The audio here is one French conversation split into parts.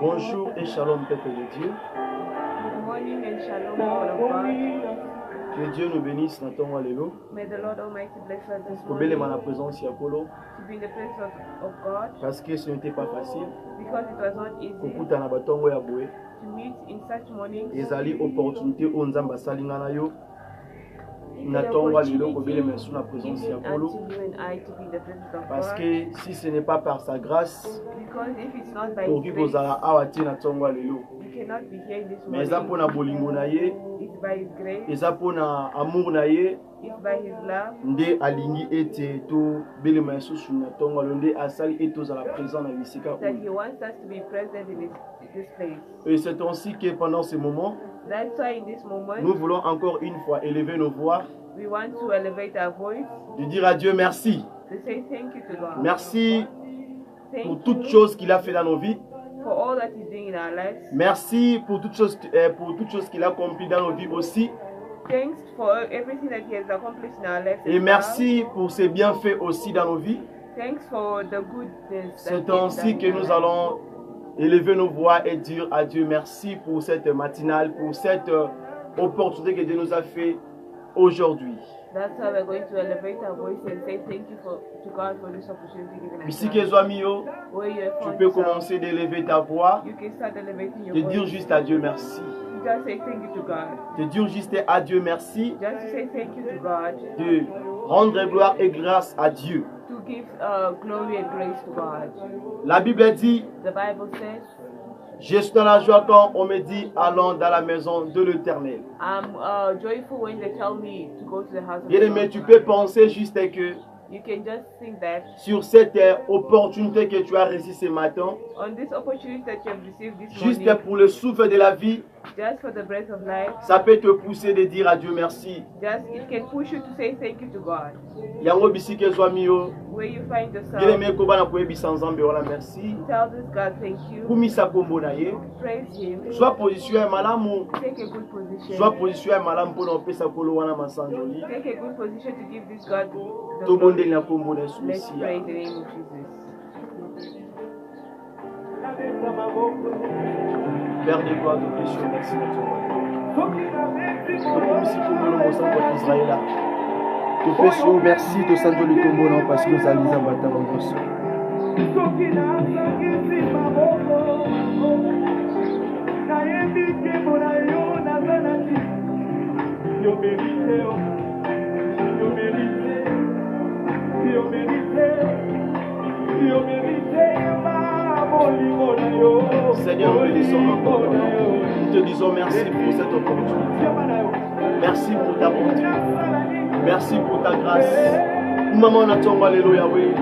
Bonjour et shalom, peuple de Dieu. Good morning and shalom, people of God. Que Dieu nous bénisse dans ton alléluia. May the Lord Almighty bless us this Pour bénir morning la présence Yakolo, to be in the presence of God, parce que ce n'était pas facile. because it was not easy Kukuta na batongo ya boye. to meet in such mornings. Ezali opportunité o nzamba salinga na yo. The Na tongo alléluia ko opportunity bénir sous la présence given Yakolo. unto you and I to be in the presence of Parce God. que si ce n'est pas par sa grâce, Because if it's not by toki His grace, kozala awa te na tongo alléluia. you cannot be here this Mais eza morning. pona bolingo na ye, It's by His grace, eza pona amour na ye. it's by His love, Nde alingi ete to belema lisusu na tongo alo nde asali ete tozala présent na bisika that He oyo. wants us to be present in this place. Et c'est ainsi que pendant ce moment, That's why in this moment, nous voulons encore une fois élever nos voix, we want to elevate our voice de dire à Dieu merci. to say thank you to God. Merci Thank pour you toutes choses qu'il a fait dans nos vies. for all that He's doing in our lives. Merci pour toutes choses qu'il a accompli dans nos vies aussi. Thanks for everything that He has accomplished in our lives. Et merci pour ses bienfaits aussi dans nos vies. Thanks for the goodness. C'est ainsi que nous allons élever nos voix et dire à Dieu merci pour cette matinale, pour cette opportunité que Dieu nous a fait aujourd'hui. That's how we're going to elevate our voice and say thank you to God for this opportunity given us. Ici que Zoamio, Where you have tu found peux yourself, commencer d'élever ta voix, you can start elevating your de voice. dire juste à Dieu merci. You just say thank you to God. De dire juste à Dieu merci, Just to say thank you to God. de rendre gloire et grâce à Dieu. To give glory and grace to God. La Bible dit, The Bible says, je suis dans la joie quand on me dit allons dans la maison de l'Éternel. I'm joyful when they tell me to go to the house of Bien the aimé, Lord. tu peux penser juste que You can just think that sur cette opportunité que tu as reçue ce matin, on this opportunity that you have received this juste morning, pour le souffle de la vie, just for the breath of life, ça peut te pousser de dire à Dieu merci. just it can push you to say thank you to God. Yango bisike Zoamio, Where you find bien yourself, aimé kobana koyebisa nzambe wana merci. tell this God thank you, Kumisa kombo na ye, praise Him, soit position ya malamu, take a good position, soit position ya malamu mpona opesa kolo wana masanjoli. take a good position to give this God the Tobondeli glory. na kombo na Yesu Let's Mesia. pray in the name of Jesus. Père de gloire, nous te disons merci de ton Tokomisi kombo na mosango ya Israela. Topesi merci tosanzoli kombo na parce que ozali nzambe ntango nyonso. Seigneur, nous bénissons encore ton nom. Nous te disons merci pour cette opportunité. Merci pour ta bonté. Merci pour ta grâce. Maman na tongo lelo Yahweh.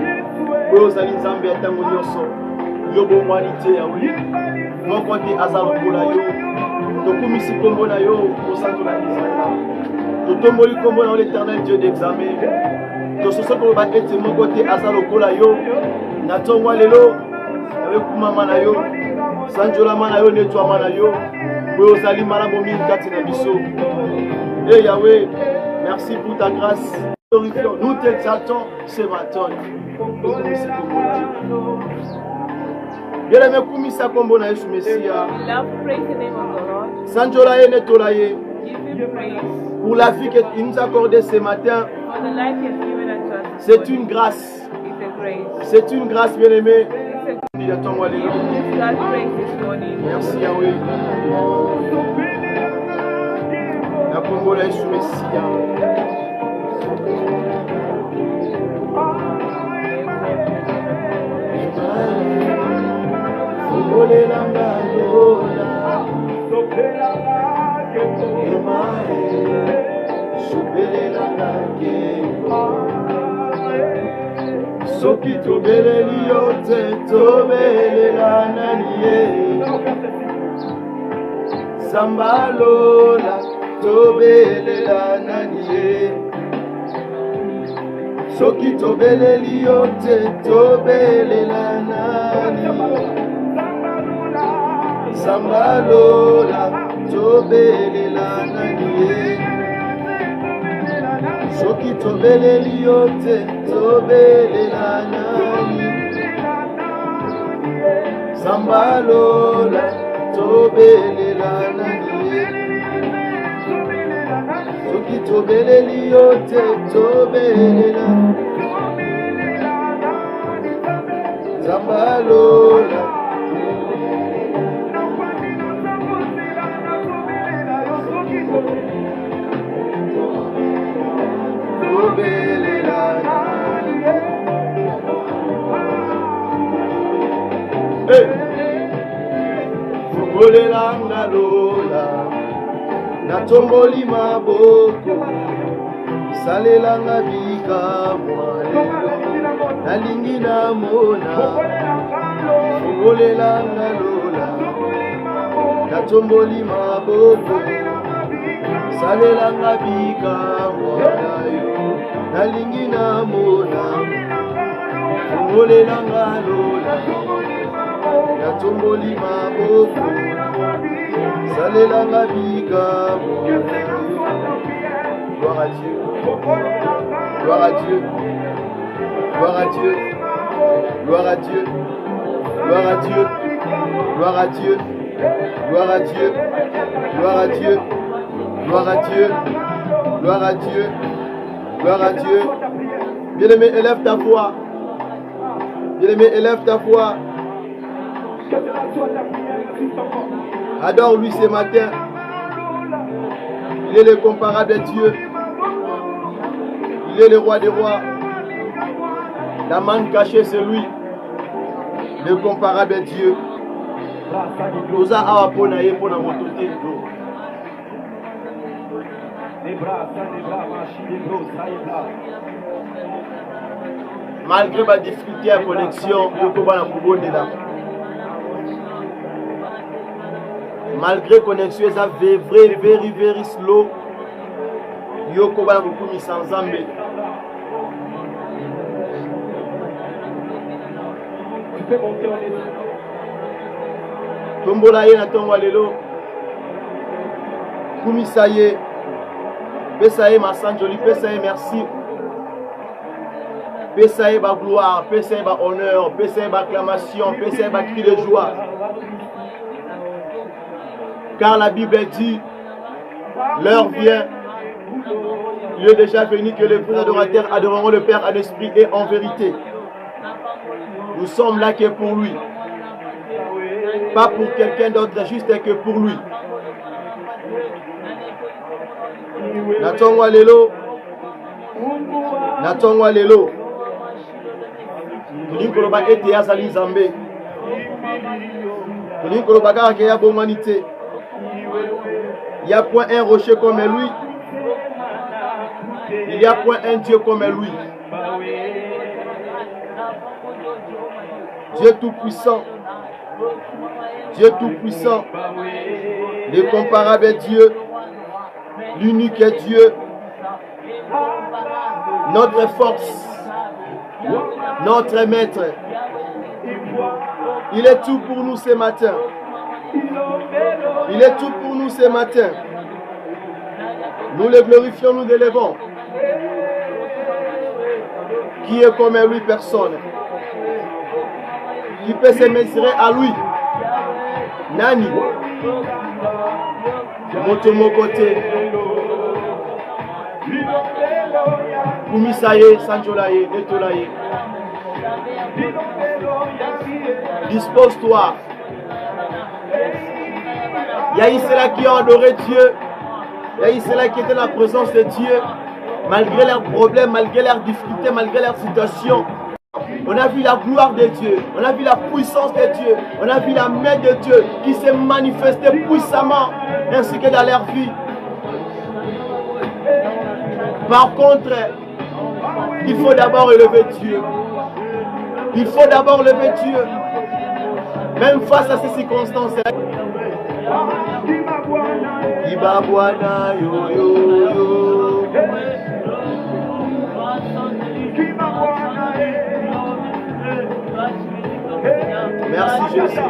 Oyo ozali nzambe ya ntango nyonso. Yo bomwani te Yahweh. Moko te aza lokola yo. Tokumisi kombo na yo kosantola Israela. Totomboli kombo na yo l'Éternel Dieu d'examen. Tososo koloba ete moko te aza lokola yo. Na tongo lelo Yahweh kumama na yo. Sanjolama na yo nettoiement na yo. Oyo ozali malamu mingi kati na biso. Eh Yahweh, merci pour ta grâce. Nous t'exaltons ce matin. Bien aimé, kumisa kombo na Yesu Mesia. Love, praise the name of the Lord. Sanjola ye netola ye. Give Him praise Pour la vie qu'il nous a accordée ce matin, for the life He has given unto us. this c'est morning. une grâce. It's a grace. C'est une grâce, bien aimé. It's a Dis à ton alléluia. Give God praise this morning. Merci Yahweh. La kombo na Yesu Mesia. Soki tobeleli yo te tobelela nani ye Sambalola tobelela nani ye Soki tobeleli yo te tobelela nani Sambalola tobelela nani ye Soki tobeleli yo te tobelela nani Sambalola tobelela nani ye soki tobeleli yo te tobelela Zambalola tobelela Fubolelanga lola Natomboli maboko Salelanga bikamwa Nalingi namona Fubolelanga lola Natomboli maboko Salelanga bikamwa Nalingi namona Fubolelanga lola Natomboli maboko Salelanga bikamwa. Gloire à Dieu. Gloire à Dieu. Gloire à Dieu. Gloire à Dieu. Gloire à Dieu. Gloire à Dieu. Gloire à Dieu. Gloire à Dieu. Gloire à Dieu. Gloire à Dieu. Gloire à Dieu. Bien-aimé, élève ta voix. Bien-aimé, élève ta voix. Adore-lui ce matin. Il est le comparable de Dieu. Il est le roi des rois. La manne cachée, c'est lui. Le comparable de Dieu. Malgré ma difficulté à connexion, malgré connexion, ça very slow. Yoko ba beaucoup mis sans zambe. Tu peux monter en état. Tombola ye na tongo lelo. Kumi saye. Pesaye ma sanjoli, pesaye merci. Pesaye ba gloire, pesaye ba honneur, pesaye ba acclamation, pesaye ba cri de joie. Car la Bible dit, l'heure vient, il est déjà venu que les vrais adorateurs adoreront le Père en esprit et en vérité. Nous sommes là que pour lui. Pas pour quelqu'un d'autre, juste que pour lui. Natongwa lelo. Natongwa lelo. Tuli koloba ete azali Zambé. Tuli koloba kaka ya bomanité. Il n'y a point un rocher comme lui. Il n'y a point un Dieu comme lui. Dieu tout-puissant. Dieu tout-puissant. L'incomparable Dieu. L'unique Dieu. Notre force. Notre maître. Il est tout pour nous ce matin. Il est tout pour nous ce matin. Nous le glorifions, nous l'élevons. Qui est comme lui, personne. Qui peut se mesurer à lui. Nani. Motomo côté. Kumisaye, Sanjolaye, Netolaye. Dispose-toi. Il y a ceux-là qui ont adoré Dieu. Il y a ceux-là qui étaient dans la présence de Dieu. Malgré leurs problèmes, malgré leurs difficultés, malgré leurs situations. On a vu la gloire de Dieu. On a vu la puissance de Dieu. On a vu la main de Dieu qui s'est manifestée puissamment ainsi que dans leur vie. Par contre, il faut d'abord élever Dieu. Il faut d'abord élever Dieu. Même face à ces circonstances. Ibabwana yo yo yo. Merci Jésus.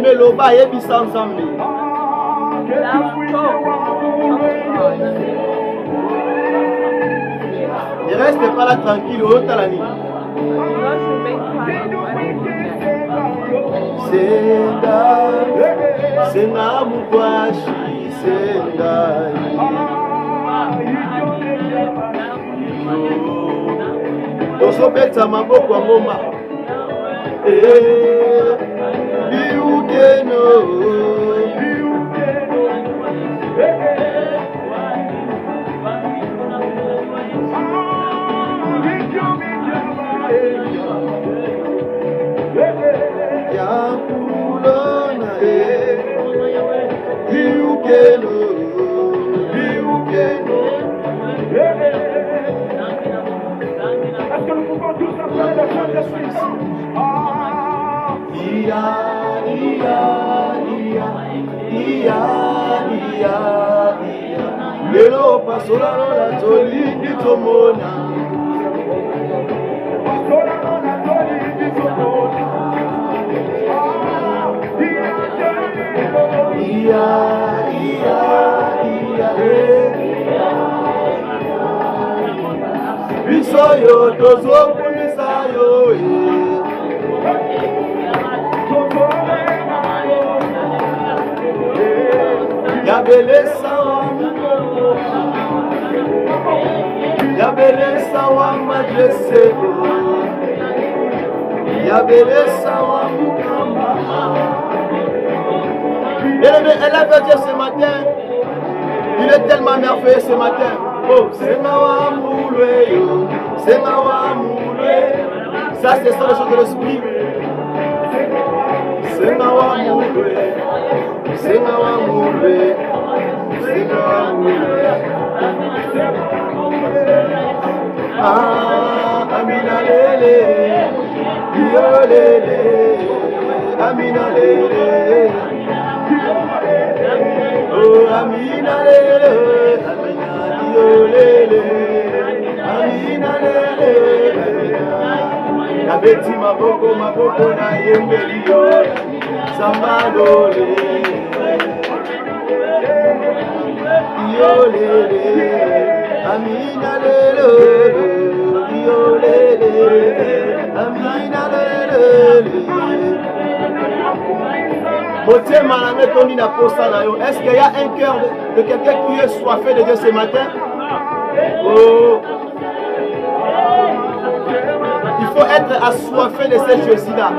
nzambe loba yebisa nzambe. Ne reste pas là tranquille, otalani. Senga mukwashi senga. Tosobeta maboko ya ngoma. Liukeno. Yakulona liukeno. Liukeno. Lelo pasola la toli kitomona. Bisoyo tozo kumisayo. Yabelesa wa majesego. Yabelesa wa mukamba. Bien-aimé, elle a fait Dieu ce matin. Il est tellement merveilleux ce matin. Oh, c'est ma wamoulé. C'est ma wamoulé. Ça, c'est ça les choses de l'esprit. C'est ma wamoulé. C'est ma wamoulé. C'est ma wamoulé. Ah, Amina Lele. Yo Lele. Amina Lele. Oh, Amina Lele. Amina Yo Lele. Amina Lele. Na beti maboko na yembeli yo. Samalole. Yo Lele. Amina Lele. Yo Lele. Amina Lele. Est-ce qu'il y a un cœur de quelqu'un qui est soifé de Dieu ce matin? Oh. Il faut être assoiffé de ce Jésus-là.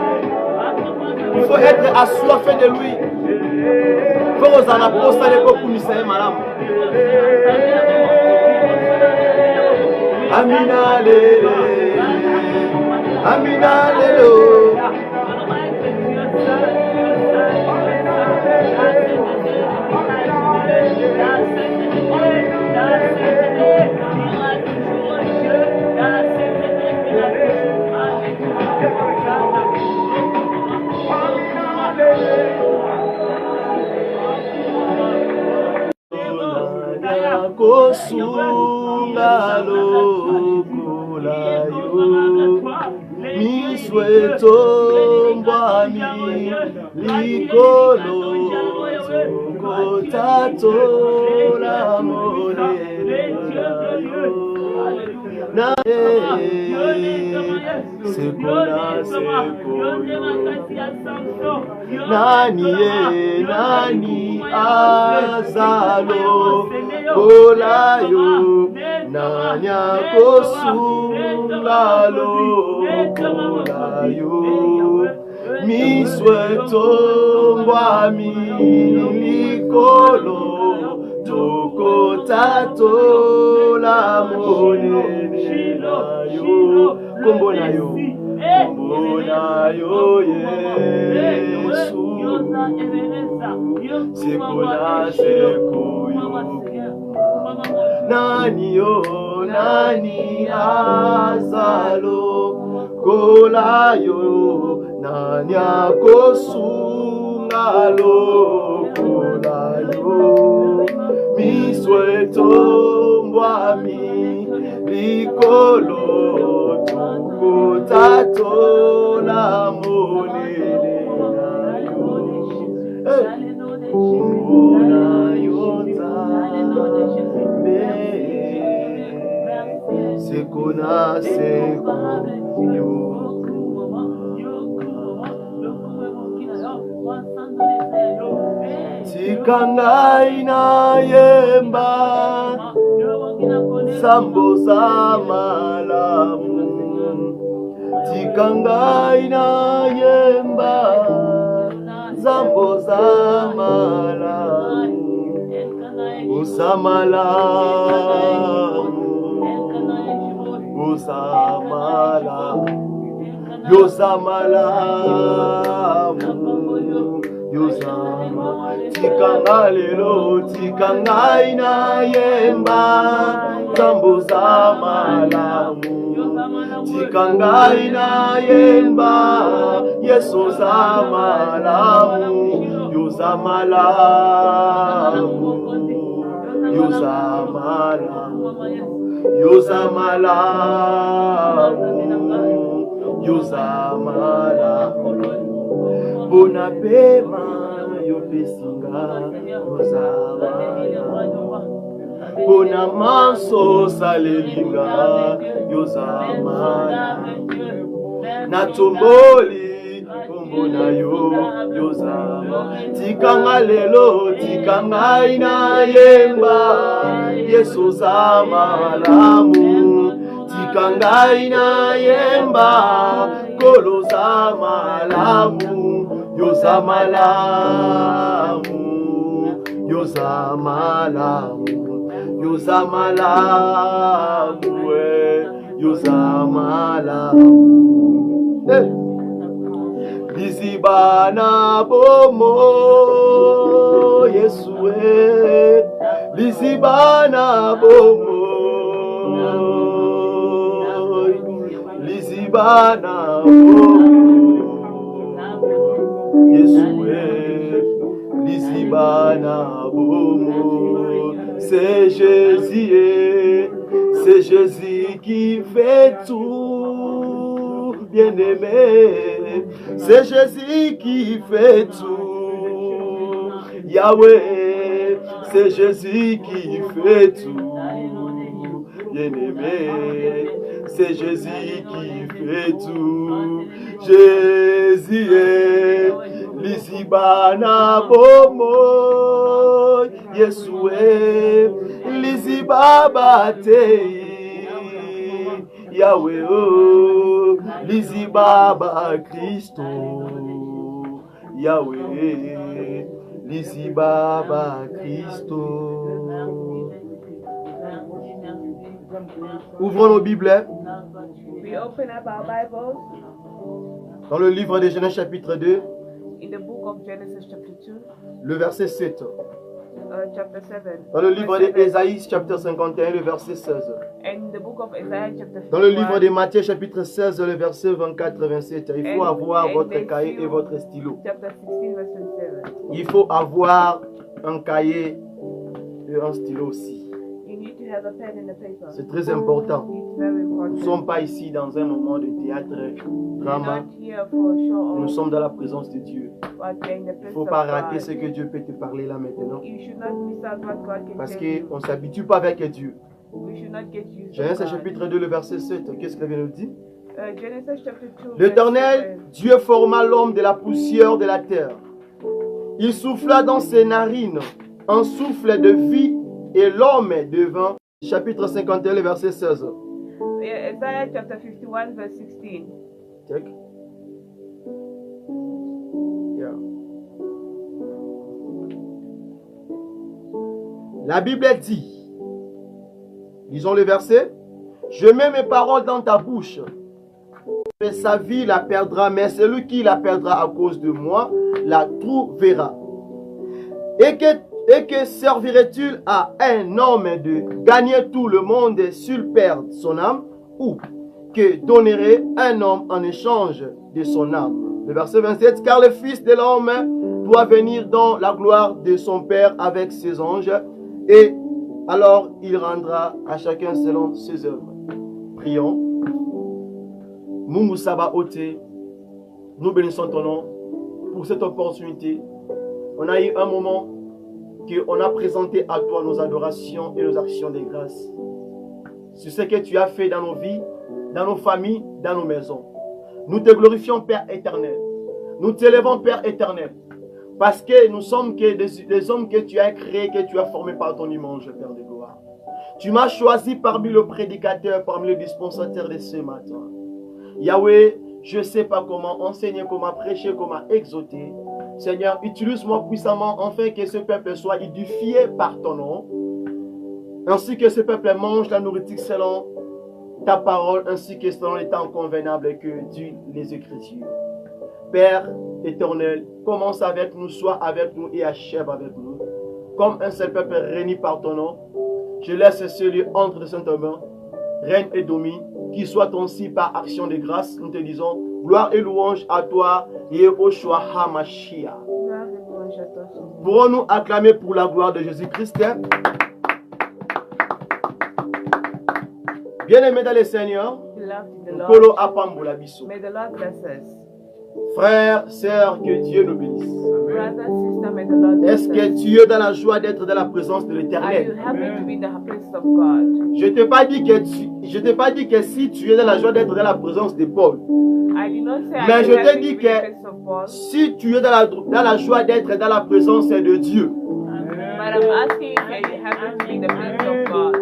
Il faut être assoiffé de lui. Il faut vous en apostler pour que nous soyons malades. Amina Lele. Amina Lele. Kosunga lokola yo misweto mbwami likolo kotato la monele na sekola nani azalo kolayo nanya kosungalo kolayo misweto mbwami likolo tokotato la monene nayo kombo nayo Yesu sekola sekoyo nani azalo kolayo nani akosungalo kolayo misweto mbwami likolo tukotato la monele nayo Kombona Yonzambe Sekona Sekoyo Tikangai na yemba Sambo za malamu Tikangai na yemba Sambo za malamu Usamalamu Usamalamu Yosamalamu Yosama Tikanga lelo Tikangai na yemba Sambo za malamu Tikangai na yemba Yeso za malamu Yosamalamu Yosamalamu Yosamalamu Yosamalamu Bona pema yopesinga Yosamalamu Bona manso salelinga Yosamalamu Natomboli kombona yo Yosama Tikanga lelo Tikanga ina yemba Yesu za malamu Tikanga ina yemba Kolo za malamu Yosamalamu Yosamalamu Yosamalamu Yosamalamu Lisibana bomo Yesue Lisibana bomo Lisibana bomo Yesue Lisibana bomo C'est Jésus qui fait tout, bien-aimé. C'est Jésus qui fait tout, Yahweh. C'est Jésus qui fait tout, bien-aimé. C'est Jésus qui fait tout. Jésus est Lisibana bomo Yesue Lisibaba te Yahweh oh Lisibaba Christo Yahweh Lisibaba Christo. Ouvrons nos Bibles. We open up our Bibles dans le livre de Genèse chapitre 2. in the book of Genesis chapter 2. Le verset 7. Chapter 7. Dans le livre d'Ésaïe chapitre 51, le verset 16. And the book of Isaiah chapter 51. Dans le livre de Matthieu chapitre 16, le verset 24-27. Il faut avoir votre cahier et votre stylo. Chapter 16, verse 27. Il faut avoir un cahier et un stylo aussi. You need to have a pen and a paper. C'est très important. It's very important. Nous ne sommes pas ici dans un moment de théâtre, drama. Not here for a show Nous off, sommes dans la présence de Dieu. but we're in the Il ne presence faut of pas rater God. ce que Dieu peut te parler là maintenant. You should not miss out what God can Parce tell you. qu'on ne s'habitue pas avec Dieu. We should not get used to Genèse God. chapitre 2, le verset 7. Qu'est-ce qu'il vient nous dire? Genesis chapter 2. L'Éternel, Dieu forma l'homme de la poussière de la terre. Il souffla dans ses narines un souffle de vie et l'homme devint. Chapitre 51, le verset 16. Isaiah chapter 51, verse 16. Check. Yeah. La Bible dit, lisons le verset, je mets mes paroles dans ta bouche, mais sa vie la perdra, mais celui qui la perdra à cause de moi la trouvera. Et que servirait-il à un homme de gagner tout le monde s'il perd son âme, ou que donnerait un homme en échange de son âme? Le verset 27, car le Fils de l'homme doit venir dans la gloire de son Père avec ses anges, et alors il rendra à chacun selon ses œuvres. Prions. Mungu Saba Ote, nous bénissons ton nom pour cette opportunité. On a eu un moment qu'on a présenté à toi nos adorations et nos actions de grâce. Sur ce que tu as fait dans nos vies, dans nos familles, dans nos maisons. Nous te glorifions, Père éternel. Nous t'élevons, Père éternel. Parce que nous sommes que des hommes que tu as créés, que tu as formés par ton image, Père de gloire. Tu m'as choisi parmi le prédicateur, parmi les dispensateurs de ce matin. Yahweh, je ne sais pas comment enseigner, comment prêcher, comment exhorter. Seigneur, utilise-moi puissamment afin que ce peuple soit édifié par ton nom. Ainsi que ce peuple mange la nourriture selon ta parole, ainsi que selon les temps convenables que disent les Écritures. Père éternel, commence avec nous, sois avec nous et achève avec nous. Comme un seul peuple réuni par ton nom, je laisse ce lieu entre de saintes mains, règne et domine, qu'il soit ainsi par action de grâce. Nous te disons, gloire et louange à toi, Yehoshua HaMashiach. Pourrons-nous acclamer pour la gloire de Jésus-Christ? Bien-aimés dans le Seigneur, Kolo Apambola Biso. May the Lord bless us. Frères, sœurs, que Dieu nous bénisse. Brother, sister, may the Lord bless Est-ce que us. tu es dans la joie d'être dans la présence de Are you l'Éternel? happy to be in the presence of God? Je t'ai pas dit que si tu es dans la joie d'être dans la présence de Paul, I did not say mais are je you te happy dis to be in the que presence of God. si tu es dans la joie d'être dans la présence de Dieu, But I'm asking if are you happy to be in the presence of God?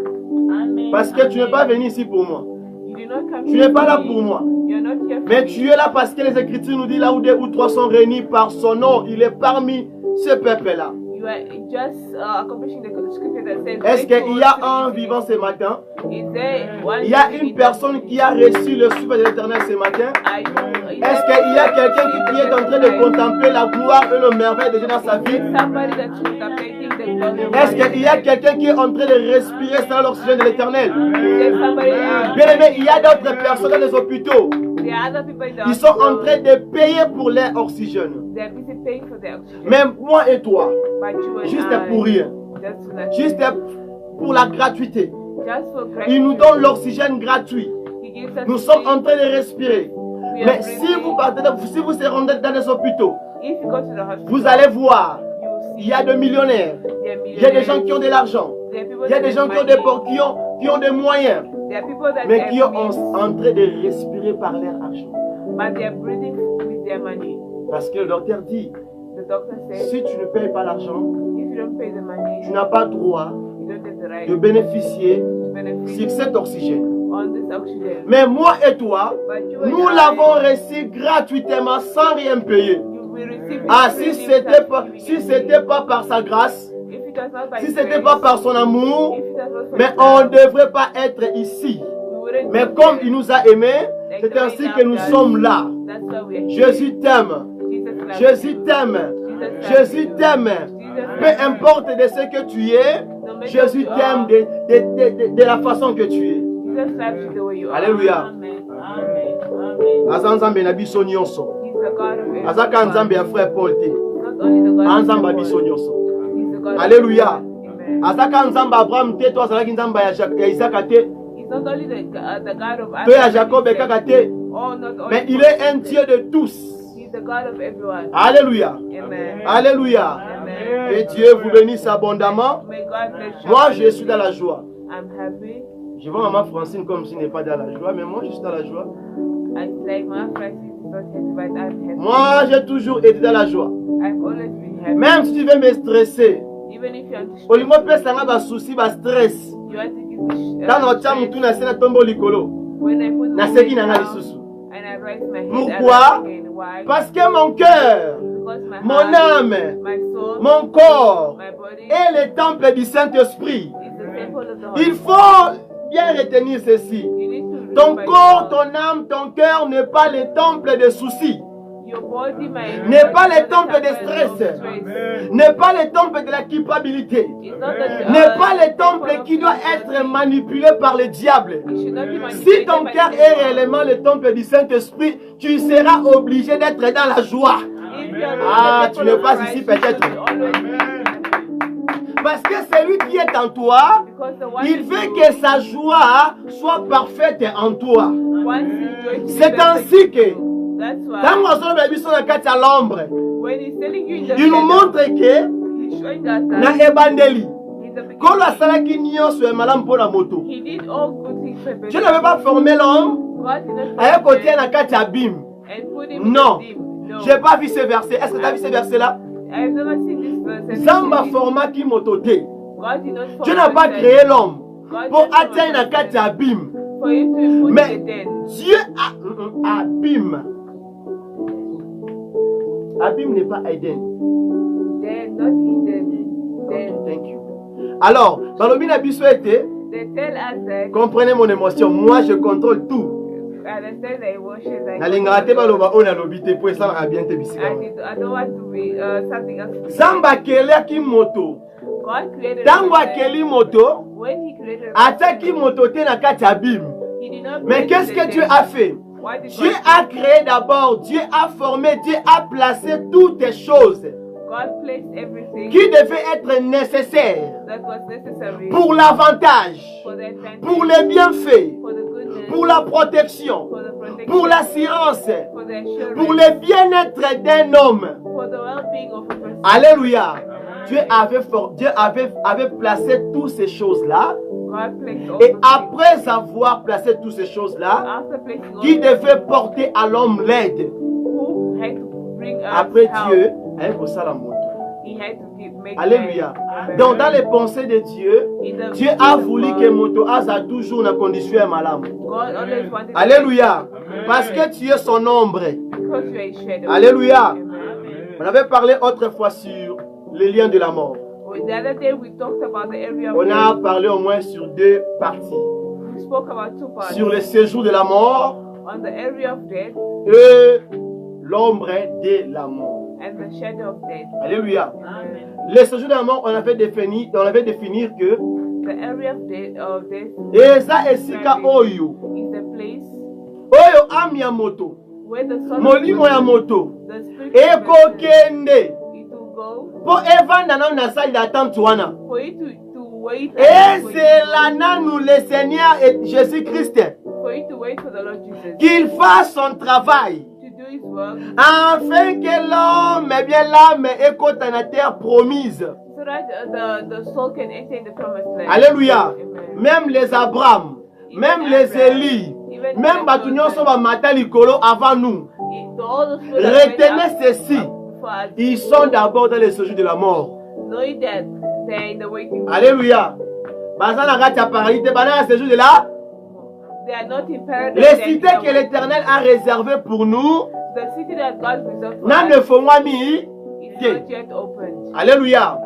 parce que tu n'es pas venu ici pour moi, You did not come tu here n'es pas for là me. pour moi, You're not here for mais me. tu es là parce que les Écritures nous disent là où 2 ou 3 sont réunis par son nom, il est parmi ce peuple-là. You are just accomplishing the scripture that says. Est-ce qu'il y a un vivant ce matin? Is there one Il y a living une personne qui a reçu le souffle de l'Éternel ce matin? Est-ce qu'il y a quelqu'un qui est en train de contempler la gloire et le merveille de Dieu dans sa vie? Somebody that's contemplating the glory of Est-ce God. qu'il y a quelqu'un qui est en train de respirer sans l'oxygène de l'Éternel? There's somebody Bien aimé, il y a d'autres personnes dans les hôpitaux. there are other people in the Ils sont en hospital. train de payer pour leur oxygène. They're busy paying for their oxygen. Même moi et toi, But you and juste I, pour rien, just for that, juste pour la gratuité. just for Ils nous donnent l'oxygène gratuit. He gives us Nous sommes en free. train de respirer. We are Mais si breathing. si vous serez dans les hôpitaux, If you go to the hospital, vous allez voir, you will see il y a des millionnaires, there are il y a des gens qui ont de l'argent, there are people il y a that des gens have qui ont des, money. qui ont des moyens, There are people that mais have qui sont means, en train de respirer par leur argent. but they are breathing with their money. Parce que le docteur dit, The doctor says, si tu ne payes pas l'argent, if you don't pay the money, tu n'as pas droit you don't get the right de bénéficier to benefit sur cet oxygène. on this oxygen. Mais moi et toi, But you nous and l'avons I, reçu gratuitement sans rien payer. you will receive it Ah, freely si without c'était pas par sa grâce, if it was not by si c'était grace, pas par son amour, if it was not for mais His on ne love, devrait pas être ici. we wouldn't Mais be comme here. il nous a aimés, Like c'est the way ainsi He que nous loved us, sommes là. That's why we are here. Jésus t'aime. Jesus loves Jésus you. t'aime. Jesus Jésus loves you. t'aime. Jesus Peu loves you. importe de ce que tu es, No matter Jésus who you t'aime are, de la façon que tu es. Jesus loves you the way you are. Alléluia. Amen. Amen. Amen. Aza nzambe na biso nyonso. He's the God of everyone. Azaka nzambe ya frère Paul te. He's not only the God of Anzamba everyone. biso nyonso. He's the God of Alléluia. everyone. Amen. Azaka nzamba Abraham te, to azalaki nzamba ya Isaka te, He's not only the God of to ya Abraham, Jacob kaka te, oh, not only mais il for est un Israel. Dieu de tous. He's the God of everyone. Alléluia. Amen. Alléluia. Amen. Que Dieu vous bénisse abondamment. May God bless you. Moi, je suis dans la joie. I'm happy. Je vois maman Francine comme s'il n'est pas dans la joie, mais moi, je suis dans la joie. I like my Francis is not happy, but I'm happy. Moi, j'ai toujours été dans la joie. I've always been happy. Même si tu veux me stresser, Even if you want to olimo pesa nga ba souci ba stress. you want to give me Tano tia mutu na sena tombo likolo. when I put Na my seki head na nga down lisusu. and I raise my head Pourquoi? up again. Why? Parce que mon cœur, Because my mon heart, âme, my soul, mon corps my body est le temple du Saint-Esprit. is the temple of the Holy Il Spirit. faut bien retenir ceci. You need to Ton remember corps, yourself. ton âme, ton cœur n'est pas le temple de soucis. Your body, my N'est pas body le temple de is not the temple stress. of stress. N'est pas le temple de la culpabilité. It's not the, N'est pas le temple temple of qui doit être manipulé par le diable. It should not be Si manipulated ton by cœur the est devil. réellement le temple du Saint-Esprit, tu seras obligé d'être dans la joie. If you are Ah, the tu temple n'es of pas Christ, ici you should peut-être. always be happy. Parce que celui qui est en toi, Because the one il in veut you, que sa joie soit parfaite en toi. once you join C'est together, ainsi que, that's why quand on a besoin de la kati à l'ombre, when he's telling you in the il nous montre que he he's showing us na that ebandeli in the beginning, kolo asalaki nyonso ya malamu mpo na moto. he did all good things for Dieu n'avait pas formé l'homme God did not aye form kotia him na kati ya abîme. and put him Non. in the deep. No. J'ai pas vu ce verset. Est-ce que tu as vu ce verset là? I've never seen this verse. Zamba formaki moto te. God did not form Dieu n'a pas man créé l'homme God pour just formed atteindre na man kati ya abîme. for him to put Mais in the den. Dieu a abîme. Abîme n'est pas Eden. Then, not in the Okay, den. thank you. Alors, balobi na biso ete, They tell us that comprenez mon émotion. Moi, je contrôle tout. understand the emotions. Nalingaka te baloba oyo nalobi te po esalaka bien te bisika. I don't want to be something else. Zamba akelaki moto. God created Ntango man. akeli moto, When he created atiaki moto te na kati ya abîme. he did not Mais create qu'est-ce the que Dieu den. a fait? What did Dieu God a créé d'abord, Dieu a formé, Dieu a placé toutes les choses God placed everything qui devaient être nécessaires that was necessary pour l'avantage, for the advantage, pour les bienfaits, for the goodness, pour la protection, for the protection, pour l'assurance, for the assurance, pour le bien-être d'un homme. for the well-being of a person. Alléluia. Dieu avait placé toutes ces choses-là. God placed all Et those après avoir placé toutes ces choses-là, things. After placing all qui those devait porter à l'homme l'aide. who had to bring us Après help, Dieu, avec ça la moto. he had to make Alléluia. Amen. Donc dans les pensées de Dieu, In the Dieu a will of voulu God, que moto asa toujours na condition ya malamu. God always wanted to Alléluia. Parce que tu es son ombre. because you are a shadow. Alléluia. Amen. On avait parlé autrefois sur les liens de la mort. The other day we talked about the area of On a death. parlé au moins sur deux parties. We spoke about two parts. Sur le séjour de la mort On the area of death et l'ombre de la mort. and the shadow of death. Alléluia. Amen. Le séjour de la mort, on avait défini que The area of death eza esika oyo is the place oyo âme ya moto where the soul molimo ya moto the spirit of person, ekokende it will go mpo evanda nanu na sali d'attente wana for you to wait and for ezela nanu le Seigneur et Jésus-Christ you to wait for the Lord Jesus qu'il fasse son travail to do his work afin que l'homme, eh bien l'âme ekota na terre promise. so that the soul can enter in the promised land. Alléluia. Amen. Même les Abraham, même les Élie, Even même bato nyonso bamata likolo avant nous. all those people that went Retenez up ceci. before us, Ils sont d'abord dans le séjour de la mort. knowing that they're in the waiting room. Alléluia. Baza na kati ya paradis te bana na séjour de la. They are not in paradise. Les they're in cités the que l'Éternel a réservées pour nous, The city that God reserved for n'a us ne fongwami. is Dieu. not yet opened. Alléluia.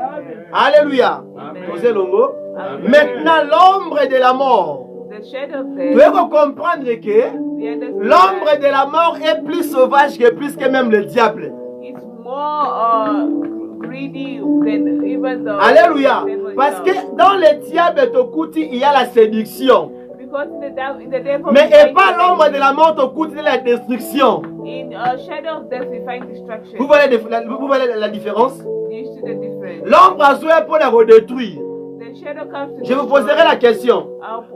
Alléluia. Amen. Posez longo. Amen. Maintenant l'ombre de la mort. The shadow of Tu death, veux comprendre que we understand l'ombre that de la mort est plus sauvage que plus que même le diable. it's more greedy than even the Alléluia. devil Parce que itself. dans le diable Tokuti, il y a la séduction. Because in the devil Mais we find et pas l'ombre de la mort Tokuti, la destruction. in shadow of death we find destruction. Vous voyez la différence? Do you see the difference? L'ombre a joué pour la redétruire. The shadow comes to Je vous destroy. poserai la question.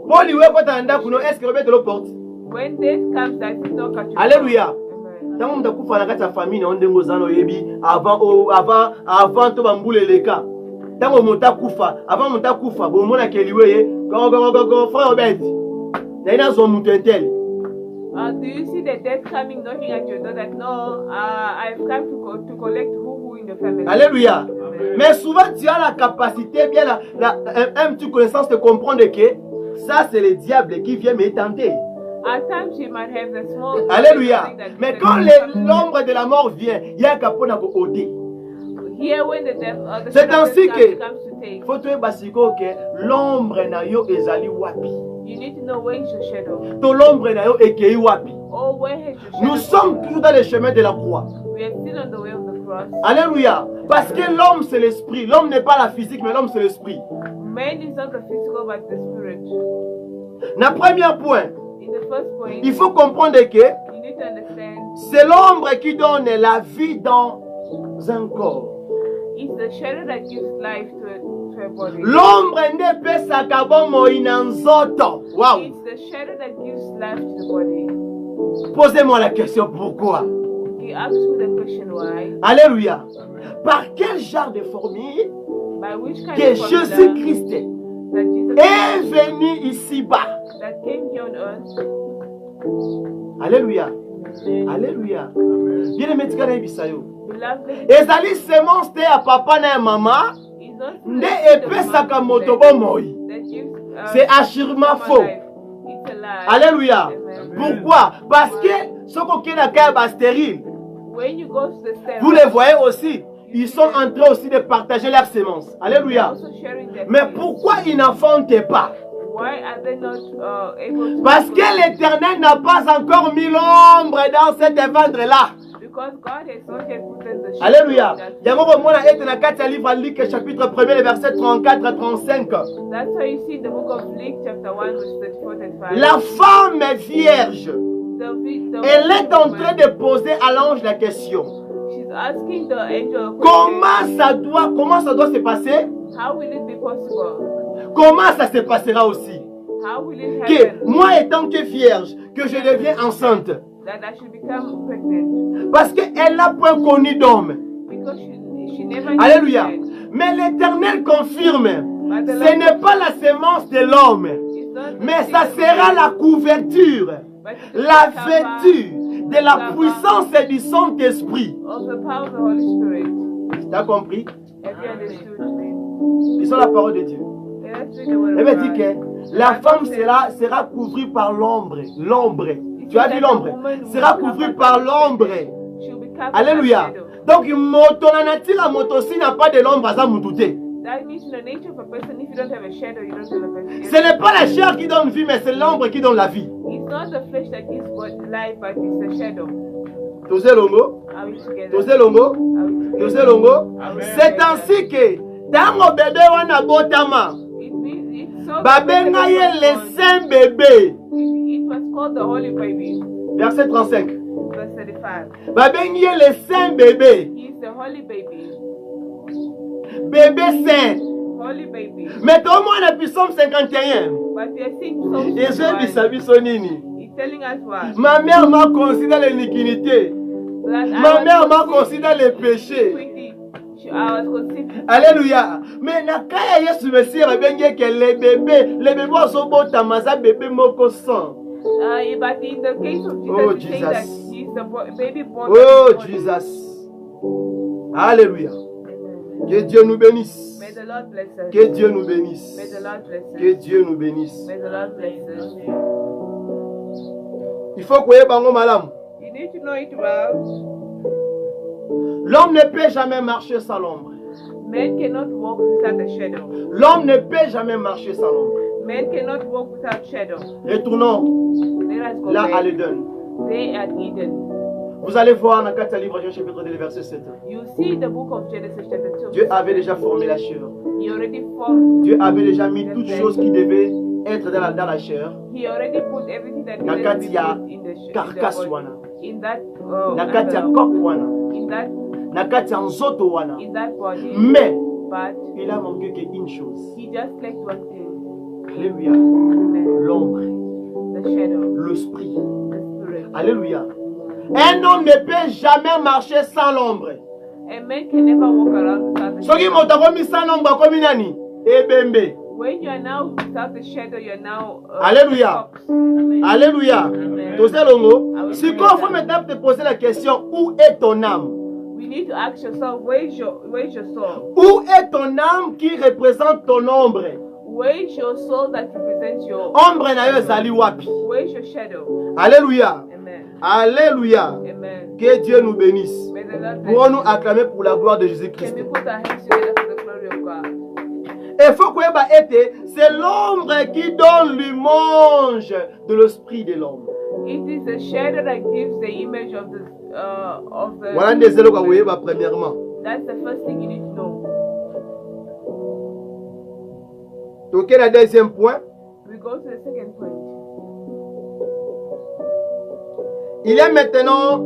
Paul lui est-ce que Robert le porte? When death comes, that is not catch you. Alléluia. Amen. Tant que tu as ta famille, on est en yebi avant to bambule leka. Tant que monta kufa, avant monta kufa, bon mona keliwe go frère Robert. Naina zo mutentel. Do you see the death coming knocking at your door that no, I've come to collect who in the family? Alléluia. Mais souvent tu as la capacité, bien un petit connaissance de comprendre que ça c'est le diable qui vient me tenter. At times you might have the small. Alléluia. thing that- Mais quand l'ombre de la mort vient, il y a un capona ko ôter. Here when the devil, the C'est shadow of ainsi death que comes to take, faut te basiko que l'ombre na yo ezali wapi. you need to know where is your shadow, To l'ombre na yo ekei wapi. or where has your shadow. Nous sommes toujours dans le chemin de la croix. We are still on the way of the cross. Alléluia. Parce que l'homme c'est l'esprit. L'homme n'est pas la physique, mais l'homme c'est l'esprit. Man is not the physical but the spirit. Na premier point, In the first point, il faut comprendre que you need to understand c'est l'ombre qui donne la vie dans un corps. it's the shadow that gives life to a body. L'ombre n'epesaka bomoi na nzoto. Wow. It's the shadow that gives life to the body. Posez-moi la question pourquoi. He asks you the question why. Alléluia. Par quel genre de formule By which kind que of formula Jésus-Christ that Jesus est venu ici-bas? that came here on earth. Alléluia. Alléluia. Bien-aimé, tu connais Bisayo. Beloved, Ezali semence te ya papa na ya mama. is not Nde epesaka moto bomoi. that gives C'est assurément faux. life. It's a lie. Alléluia. Amen. Pourquoi? Parce que ce qu'on a qu'à stérile, When you go to the step, vous les voyez aussi, ils sont en train aussi de partager leurs semences. Alléluia. also sharing their Mais seeds. pourquoi ils n'enfantent pas? Why are they not able to? Parce que l'Éternel n'a pas encore mis l'ombre dans cet ventre-là. Because God has not yet put in the Alléluia. shadow. Yango komona ete na kati ya livre ya Luc chapitre 1er verset 34 à 35. That's why you see in the book of Luke chapter 1 verse 34-35. La femme vierge, elle est en train de poser à l'ange la question. She's asking the angel, Comment ça doit se passer? how will it be possible? Comment ça se passera aussi? How will it Que happen moi étant que vierge, que je deviens enceinte. that I should become pregnant? Parce qu'elle n'a point connu d'homme. Because she never knew Alléluia. that. Mais l'Éternel confirme, But the ce Lord n'est pas la sémence de l'homme, is not the mais seed ça of sera man, la couverture, but it's la the vêtue de la cover puissance du Saint-Esprit. of the power of the Holy Spirit. Tu as compris? Have you understood? Ils sont la parole de Dieu. Let's read the word Elle of me dit God. que la femme sera couverte par l'ombre. L'ombre. Tu as vu l'ombre? Sera couverte par l'ombre. She'll be covered Alléluia. by shadow. Donc, moto na natira moto si n'a pas de l'ombre, ça mutute. That means in the nature of a person, if you don't have a shadow, you don't have a person. Ce n'est pas la chair qui donne vie, mais c'est l'ombre qui donne la vie. It's not the flesh that gives life, but it's the shadow. Tosé longo? Are we together? Tosé longo? Are we together? Tosé longo? C'est ainsi que, tango bébé wana botama, It means it's so babenga ye it le saint bébé. was called the holy baby. Verset 35. Verse 35. Babengi ye le saint bébé. He is the holy baby. Bébé saint. Holy baby. Mais comment on a pu Psalm 51? But we are seeing Psalm Et je 51. bisa biso nini? He's telling us what? Ma mère m'a considéré l'iniquité. That Ma I mère was m'a conceived considéré le péché. iniquity. I was conceived. Alléluia. Mais na kaya Yesu Messie abengi que les bébés sont beaux tamasa bébé moko sang. But in the case of Jesus, Oh, we say that Jesus. he's the baby born. Oh of God. Jesus. Alléluia. Amen. Que Dieu nous bénisse. May the Lord bless us. Que Dieu nous bénisse. May the Lord bless us. Que Dieu nous bénisse. May the Lord bless us. Il faut que bango malam. You need to know it well. L'homme ne peut jamais marcher sans l'ombre. Men cannot walk without a shadow. L'homme ne peut jamais marcher sans l'ombre. Men cannot walk without shadow. Retournons Let us go là à back. l'Éden. They at Eden. Vous allez voir dans 4 livres, chapitre 2, verset 7. You see the book of Genesis chapter 2. Dieu avait déjà formé la chair. He already formed. Dieu avait déjà mis toutes choses qui devaient être dans la chair. He already put everything that Na needed to kati be ya put in the carcasse body. wana. In that Na kati ya envelope. coque wana. in that Na kati ya nzoto wana. in that body. Mais But il a manqué qu'une chose. he just lacked one thing. Alléluia. Amen. L'ombre, The shadow, l'esprit. the spirit. Alléluia. Un homme ne peut jamais marcher sans l'ombre. A man can never walk around without the Soki shadow. moto akomi sans l'ombre akomi nani? Ebembe. When you are now without the shadow, you are now Alléluia. fox. Amen. Alléluia. Amen. Tosé longo. Si quand faut maintenant te poser la question, où est ton âme? We need to ask yourself, where is your soul? Où est ton âme qui représente ton ombre? Where is your soul that represents your Ombre na yo ezali wapi? where is your shadow? Alléluia. Amen. Alléluia. Amen. Que Dieu nous bénisse. May the Lord bless Pouvons-nous you. acclamer pour la gloire de Can Jésus-Christ? we put our hands together for the glory of God? Et faut que c'est l'ombre qui donne l'image de l'esprit de l'homme. It is the shadow that gives the image of the Voilà des éléments que vous voyez premièrement. That's the first thing you need to know. Donc, quel est le deuxième point? We go to the second point. Il y a maintenant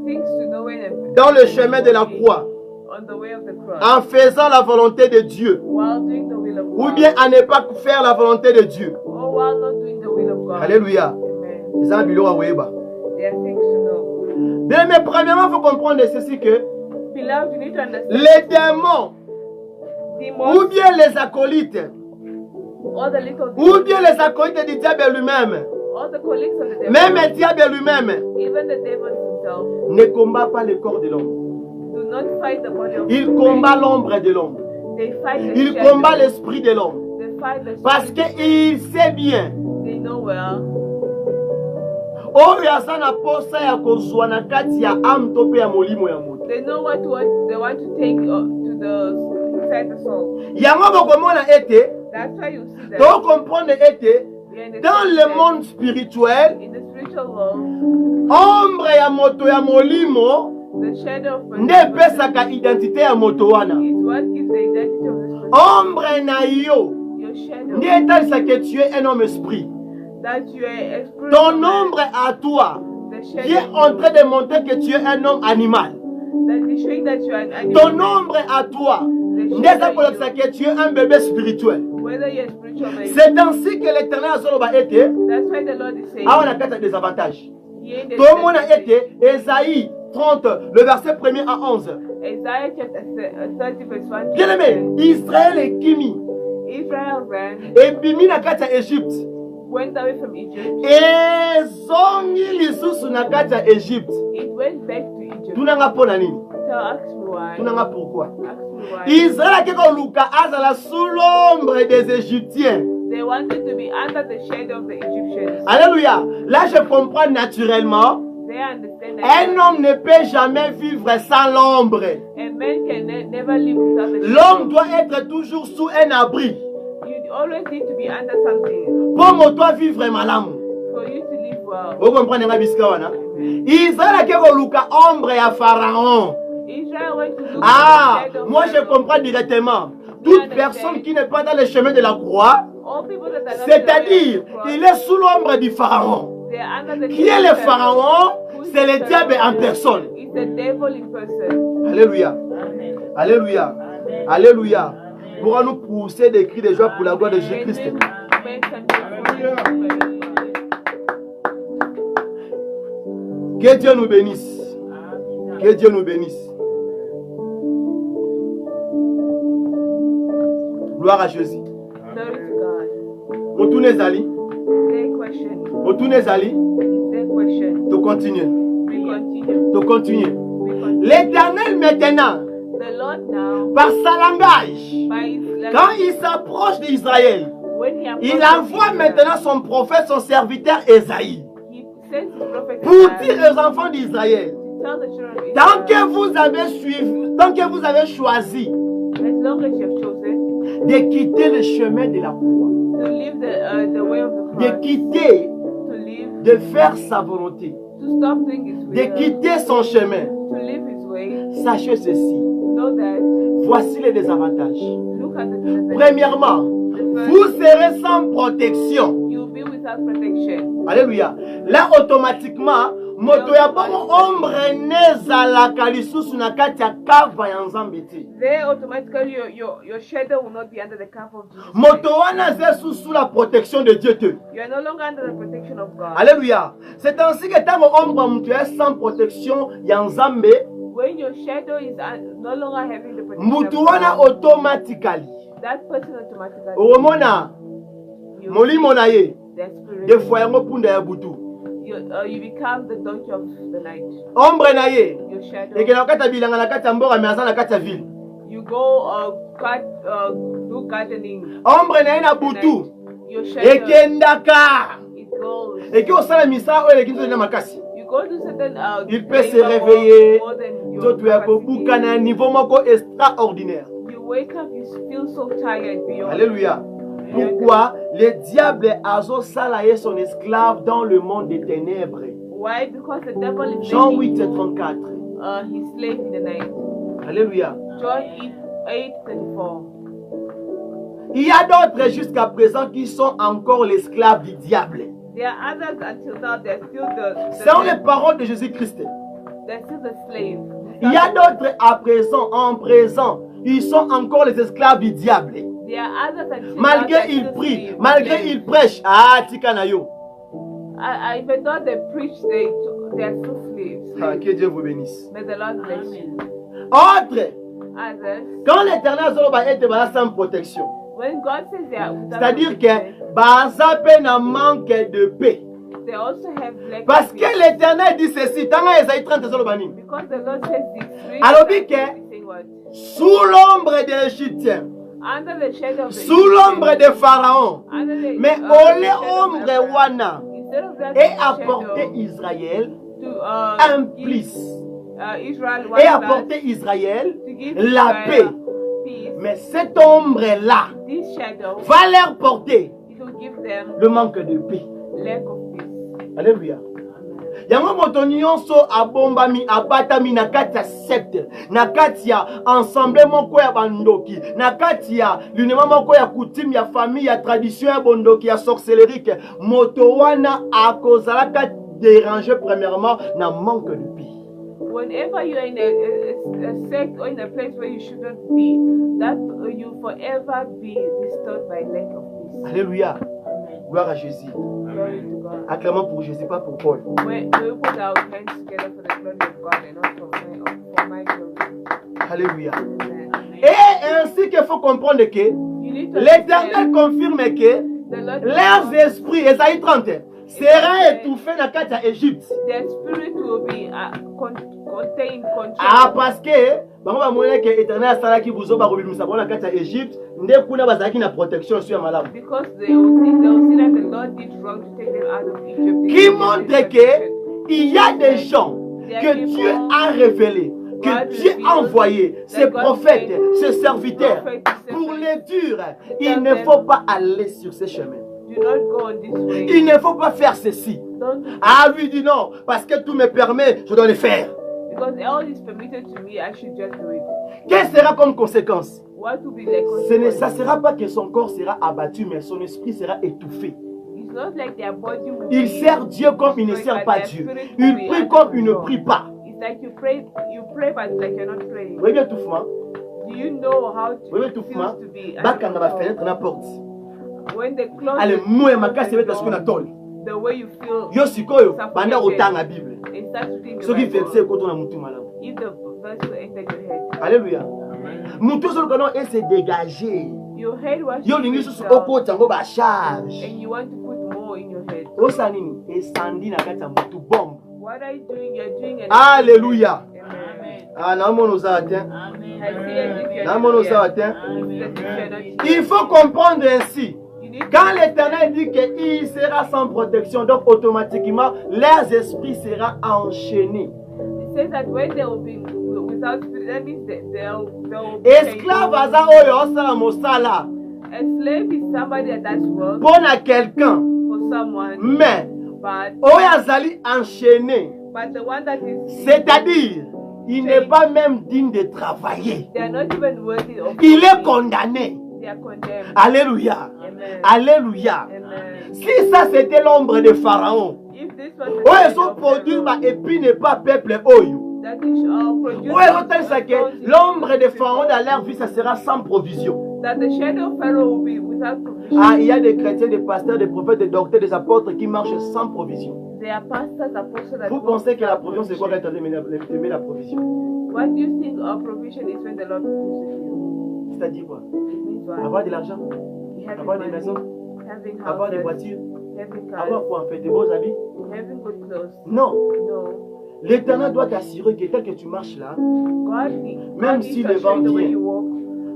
Things to know when dans le chemin de la croix, on the way of the cross. en faisant la volonté de Dieu, While doing the will of ou God. bien à ne pas faire la volonté de Dieu. Or who are not doing the will of God. Alléluia. Amen. Les amis, à Weba. There are things to know. Mais premièrement, il faut comprendre ceci que Beloved, you need to understand. les démons, Demons, ou bien les acolytes, all the little ou bien les acolytes du diable lui-même, all the colleagues of the devil, même le diable lui-même, even the devil himself, ne combat pas le corps de l'homme. do not fight the body of Il man. combat l'ombre de l'homme. They fight the Il shadow. combat l'esprit de l'homme. They fight the Parce spirit. qu'il sait bien. They know well. Oyo aza na posa ya kozwa na kati ya âme to pe ya molimo ya moto. They know what they want to take to the inside the soul. Yango bokomona ete, That's why you see that to comprendre ete, we understand dans le that monde spirituel, in the spiritual world, ombre ya moto ya molimo the shadow of nde epesaka identité ya moto wana. is what gives the identity of this person. Ombre na yo Your shadow. nde etalisaka que tu es un homme esprit. That you are a spiritual Ton man. ombre à toi The qui est shadow. en train de montrer que tu es un homme animal. That is showing that you are an animal. Ton ombre à toi The nde shadow eza in kolakisa you, que tu es un bébé spirituel. whether you're a spiritual man. C'est ainsi que l'Éternel azoloba ete That's why the Lord is saying. awa na kati ya désavantage. Here in the Tomona scripture, ete Esaïe 30, le verset 1er à 11. Isaiah chapter 30 verse 1 to Bien aimé, 10. Israël ekimi Israel ran, ebimi na kati ya Égypte. went away from Egypt. Ezongi lisusu na kati ya Égypte. It went back to Egypt. Tunanga mpona nini? Tell ask me why. Tunanga pourquoi? Ask me why. Israël akeka luka azala sous l'ombre des Égyptiens. They wanted to be under the shadow of the Egyptians. Alléluia. Là je comprends naturellement. They understand that Un homme ne peut jamais vivre sans l'ombre. a man can never live without the L'homme shadow. doit être toujours sous un abri. You always need to be under something Pour toi vivre malamu. for you to live well. Vous comprenez nga bisika wana? Israël akeka luka ombre ya Pharaon. Israel went to look Ah, at the shadow of moi je Pharaoh. comprends directement. Toute personne qui n'est pas dans le chemin de la croix, All people that are not c'est-à-dire in the way of the il cross, est sous l'ombre du Pharaon. they are under the Qui est shadow le of Pharaoh. Pharaon? Who is C'est the le diable Pharaoh? en personne. It's the devil in person. Alléluia. Alléluia. Alléluia. Pourra nous pousser des cris de joie pour la gloire de Jésus-Christ. Que Dieu nous bénisse. Que Dieu nous bénisse. Gloire à Jésus. Glory to God. Motoune Zali. Their question. Motoune Zali. Their question. Tu continues. We continue. Tu continues. We continue. L'Éternel maintenant, The Lord now, par sa langage, by his quand language, il s'approche d'Israël, when he il approaches envoie Israel, maintenant son prophète, son serviteur Esaïe, he sends his prophet pour Isaiah dire aux enfants d'Israël, to tell the children of tant que Israel, vous avez suivi, tant que vous avez choisi as long as you have chosen de quitter le chemin de la croix, to live the way of the de cross, quitter, to live, de faire sa volonté, to stop doing his de will, quitter son chemin, to live his way, sachez ceci, know that, voici les désavantages. look at the disadvantages. Premièrement, vous serez sans protection. You'll be without protection. Alléluia. Là, automatiquement, moto ya bongo ombre nezalaka lisusu na kati ya kava ya nzambe te. There automatically your shadow will not be under the cover of Jesus. Moto wana ze sous la protection de Dieu te. You are no longer under the protection of God. Alléluia. C'est ainsi que tant ombre moto ya sans protection ya nzambe, When your shadow is no longer having the protection moto of wana God, automatically. that person automatically Omona you molimo na ye their spirit. de fois yango punda ya butu. You become the donkey of the night. Ombre na ye Your shadow. ekena kata bilanga na kati ya mboka mais aza na kati ya ville. You go do gardening. Ombre na ye na at night. butu Your shadow. ekendaka. It goes. Et qui au sein de misra oyo eleki nzoto na makasi. You go to certain. Il peut se labor réveiller. more than your Nzoto ya capacity. kobuka na niveau moko extraordinaire. You wake up, you feel so tired beyond. Alléluia. Pourquoi le diable azosala ye son esclave dans le monde des ténèbres? Why? Because the devil is Jean making 8:34. his slave in the night. Alléluia. John 8:34. Il y a d'autres jusqu'à présent qui sont encore l'esclave du diable. There are others until now they're still Selon les paroles de Jésus-Christ. they're still the slave. Il y a d'autres à présent, en présent, ils sont encore les esclaves du diable. There are others that still Malgré that il still prie, sleep. malgré il prêche, ah, tika na yo. Even though they preach, they are still slaves. Ah, que Dieu vous bénisse. May the Lord bless you. Autre, Others, quand l'Éternel va être sans protection, when God says they are without c'est-à-dire protection, que baza pe na manque de paix. they also have lack Parce of que peace. l'Éternel dit ceci, tant Esaïe 30 bani. Because the Lord says this. Alors, sous l'ombre de l'Égyptien, Under the shadow of the sous l'ombre de Pharaon, under the, mais under the ole shadow of ombre Abraham, wana, instead of that et shadow, apporter Israël to un give, plus. Israel Et one land, apporter Israël to give la Israel paix. peace. Mais cette ombre-là This shadow, va leur porter it will give them le manque de paix. lack of peace. Alléluia. Yango moto nyonso abombami abatami na kati ya secte, na kati ya ensemble moko ya bandoki, na kati ya l'unema moko ya coutume ya famille ya tradition ya bondoki ya sorcellerie, moto wana akozalaka déranger premièrement na manque de paix. Whenever you are in a sect or in a place where you shouldn't be, that you forever be disturbed by lack of peace. Alléluia. Gloire à Jésus. Glory to God. Acclamons pour Jésus, pas pour Paul. We put our hands together for the glory of God and not for my glory. Alléluia. Amen. Et ainsi qu'il faut comprendre que You need to l'Éternel understand confirme que the Lord leurs esprits, Esaïe 30, sera étouffé dans la carte à Égypte. their spirit will be contained, Ah, controlled. parce que, bango ba mona que l'Éternel asala ki buzo ba kobimisa bona carte à Égypte, nde kuna bazaki na protection sur malamu. Because they will see that the Lord did wrong to take them out of Egypt. Qui montre que il y a des gens que Dieu a révélés, que Dieu a envoyés, ses prophètes, ses serviteurs, pour les durs. Il ne faut pas aller sur ces chemins. Do not go on this way. Il ne faut pas faire ceci. Don't, Ah, lui dit non, parce que tout me permet, je dois le faire. because all is permitted to me, I should just do it. Quelle sera comme conséquence? What will be the Ça ne consequence? sera pas que son corps sera abattu, mais son esprit sera étouffé. It's not like their body will Il be sert Dieu comme il ne destroyed, sert but pas their Dieu. spirit Il will be prie under comme il ne control. prie pas. It's like you pray, but like you're not praying. Vous voyez l'étouffement? Do you know how Vous voyez it l'étouffement? feels to be Bakanga ba under fenêtre na porte. control? When they close Allez, the moué door, makasi beta ce qu'on attend. the way you feel, Yo sikoyo, banda otanga Bible. it starts reading the Ce qui Bible. fait koto na mutu malamu. If the verse will enter your head, Alléluia. Mutu solo kono et se dégager. your head was Yo lingi susu oko tango ba charge. and you want to put more in your head. Osa nini? Esandi na kati ya mutu bombe. What are you doing? You're doing an Alléluia. Amen. Ah, namono za atteint. I see as if you're Namono not za here. atteint. It's as if you're not here. Il faut comprendre ainsi. You need Quand l'Éternel dit qu'il sera sans protection, donc automatiquement, leurs esprits seront enchaînés. It says that when they will be without spirit, that means that they'll be Esclave aza oyo osala mosala a slave is somebody that does work pona quelqu'un, for someone, mais but oyo azali enchaîné, the one that is c'est-à-dire il n'est pas même digne de travailler. they are not even worthy of Il est working. condamné. They are condemned. Alléluia. Amen. Alléluia. Amen. Si ça c'était l'ombre de Pharaon, If this was oyo the kind ezo of produire Pharaoh ba épis n'est pas peuple oyo. that is produced Oyo ezotalisa que l'ombre de Pharaon dans leur vie, ça sera sans provision. that the shadow of Pharaoh will be without provision. Ah, il y a des chrétiens, des pasteurs, des prophètes, des docteurs, des apôtres qui marchent sans provision. There are pastors, apostles that Vous walk pensez que la without provision, c'est quoi quand aimer la provision? What do you think of provision is when the Lord provisions you? C'est-à-dire quoi? It means what? Avoir de l'argent, Having avoir des money, maisons, having avoir des houses, voitures, having avoir cars, quoi en fait? Des beaux habits? having good clothes. Non. No. L'Éternel doit t'assurer que tel que tu marches là, God, Même God si is le vent assuring the way vient, you walk.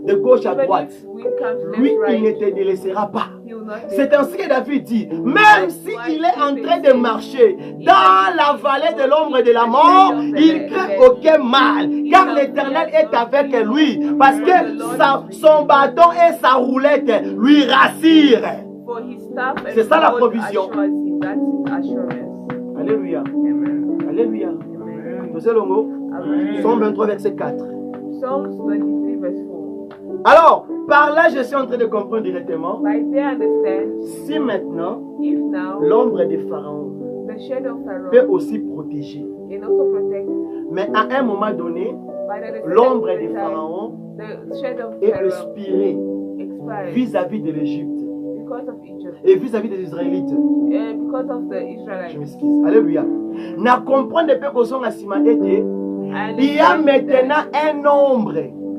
de gauche à Even droite, if wind comes lui, left, il ne right, te délaissera pas. he will not C'est leave ainsi que David dit, même s'il est en train de marcher dans la vallée de l'ombre de la mort, il craint aucun mal, car l'Éternel est avec lui, parce que son bâton et sa roulette lui rassurent. for his staff and C'est ça la rod provision. assures him. That's his assurance. Alléluia. Amen. Alléluia. Amen. Vous savez le mot? Amen. Psaume 23, verset 4. Psalms 23 verse 4. Alors, par là, je suis en train de comprendre directement. By there understand, Si maintenant, if now l'ombre de Pharaon the shadow of peut Pharaoh aussi protéger, can also protect, mais à un moment donné, but at a certain l'ombre de time, Pharaon the shadow of est Pharaoh expirée. despised vis-à-vis de l'Égypte because of Egypt, et vis-à-vis des Israélites. because of the Je Israelites. m'excuse. Alléluia. Na comprendre peu que son asima était. And Il y a maintenant un ombre.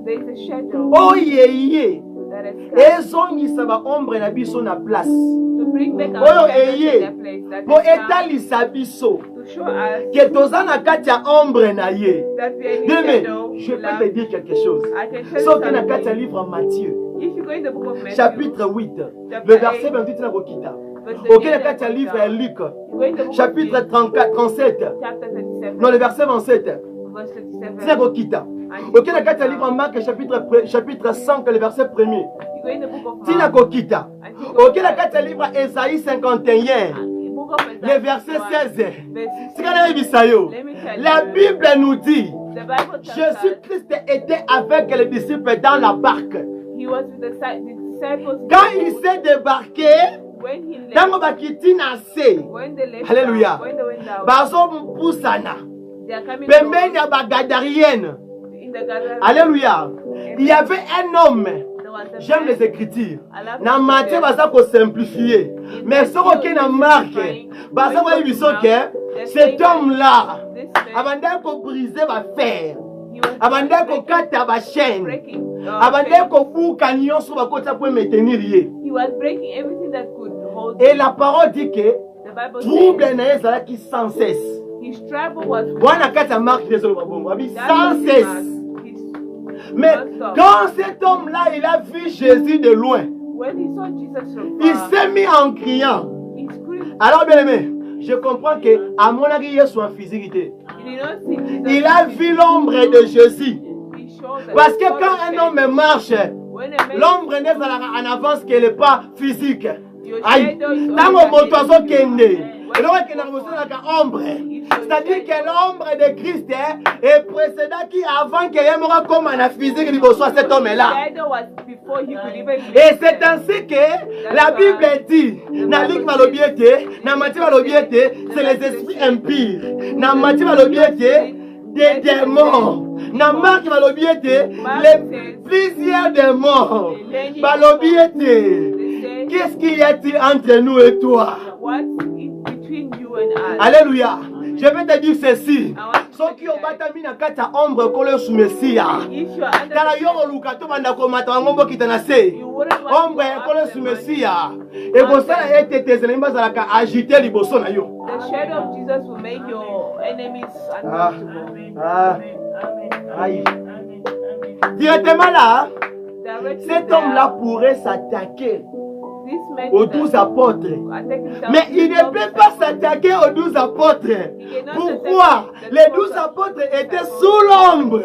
there is a shadow Oh yeah. that has come Ezongisa ba ombre na biso na place. to bring back Oh, our shadows yeah. in their place. That Po has come etalisa biso. to show us Que toza na kati ya ombre na ye. that we are in Bien, the mais shadow. je peux Love. te dire quelque chose. I can tell you Sauf que na kati ya something. livre Matthieu, If you go in the book of Matthew, chapitre 8, Chapter le verset 8, 28 na kokita. verse Ok, na 28, kati ya livre ya Luc, you go in the book of chapitre Luke, 34, 37. chapter 37, Non, le verset 27. verse 37. Tina kokita. And Ok, na kati ya livre Marc, chapitre 5, le verset 1er. you go in the book of Tina Mark, kokita. and you go Ok, na kati ya livre Esaïe 51, the book of le Isaiah, verset 16. verse 16. Tika na yebisa yo. Let me tell La you, Bible nous dit, the Bible tells us Jésus-Christ était avec les disciples dans la barque. he was with the disciples in Quand the il boat. s'est débarqué, When he left, ntango bakiti na se, when they left Hallelujah. down, when they went down, bazopusana they are coming pembeni ya bagadarienne. in the gathering. Alléluia. Il y avait un homme. There was a J'aime man. les écritures. I love Na the Matthieu scriptures. baza ko simplifier. Mais soki na Marc, baza ko yebiso que cet homme-là This man, abandaki ko briser ba fer. he was Abandaki ko breaking, kata ba chaîne. breaking, Abandaki ko buka nyonso bakota po maintenir ye. he was breaking everything that could hold Et him. la parole dit que The Bible trouble says na ye ezalaki sans cesse. his trouble was Wana kati ya Marc désolé babongo abi that sans was cesse. his Mais non-stop. quand cet homme-là il a vu Jésus de loin, When he saw Jesus from il far, s'est mis en criant. he screamed. Alors bien aimé, je comprends que à mon avis Yesu en physique. He did not see Jesus. Il a vu l'ombre de Jésus. He showed that Parce he que saw quand the un shadow. homme marche, When a man, l'ombre n'est en avance qu'elle n'est pas physique. your Aïe, shadow is tango always moto ahead of azokende you. eloko ekenda komosalaka ombre, c'est-à-dire que l'ombre de Christ est précédaki avant que ye moko akoma na physique liboso ya cet homme-là. Shadow was before he could even Et c'est ainsi que la Bible dit, na Luc balobi ete, na Matthieu balobi ete, c'est les esprits impurs. Na Matthieu balobi ete, des démons. Na Marc balobi ete, les plusieurs démons. Balobi ete, qu'est-ce qu'il y a-t-il entre nous et toi? What is between you and us? Alléluia. Je vais te dire ceci. I want to Ceux qui ont battu na kati ya ombre kolo sous Messia. if you are under Tala the yo oluka to banda komata wango mboki na se. you wouldn't want Ombre to go ekolo after sous the man. Messia. Ekosala ete tes ennemis bazalaka agité liboso na yo. The shadow of Jesus will make your enemies uncomfortable. Aïe. Directement là, Directly cet there, homme-là pourrait s'attaquer this man aux 12 apôtres. attack himself Mais il ne himself. peut pas s'attaquer aux 12 apôtres. Pourquoi? Les 12 apôtres étaient sous l'ombre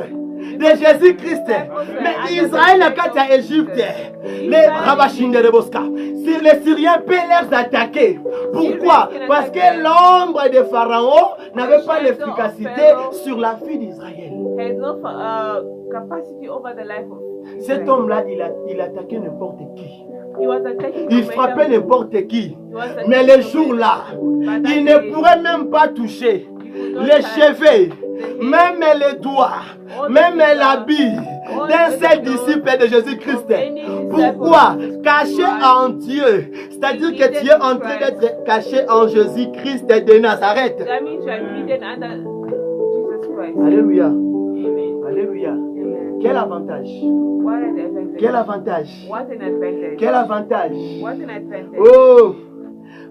de Jésus-Christ. Mais Israël n'a qu'à Égypte. Les Rabachines de Boska. Si les Syriens peuvent les attaquer. Pourquoi? Parce que l'ombre de Pharaon n'avait pas l'efficacité sur la fille d'Israël. Has no capacity over the life of Cet Israel. homme-là, il attaquait n'importe qui. He was attacking Il no frappait matter who. n'importe qui. He was attacking Mais les no jours-là, matter il who. ne pourrait même pas toucher les cheveux, même les doigts, même l'habit d'un seul disciple de Jésus-Christ. Pourquoi? Caché en Dieu. C'est-à-dire que tu es en train d'être caché en Jésus-Christ de Nazareth. That means you are hidden under Jesus Christ. Alléluia. Amen. Alléluia. Amen. Quel avantage. What an advantage. Quel avantage. What an advantage. Quel avantage. What an advantage. Oh.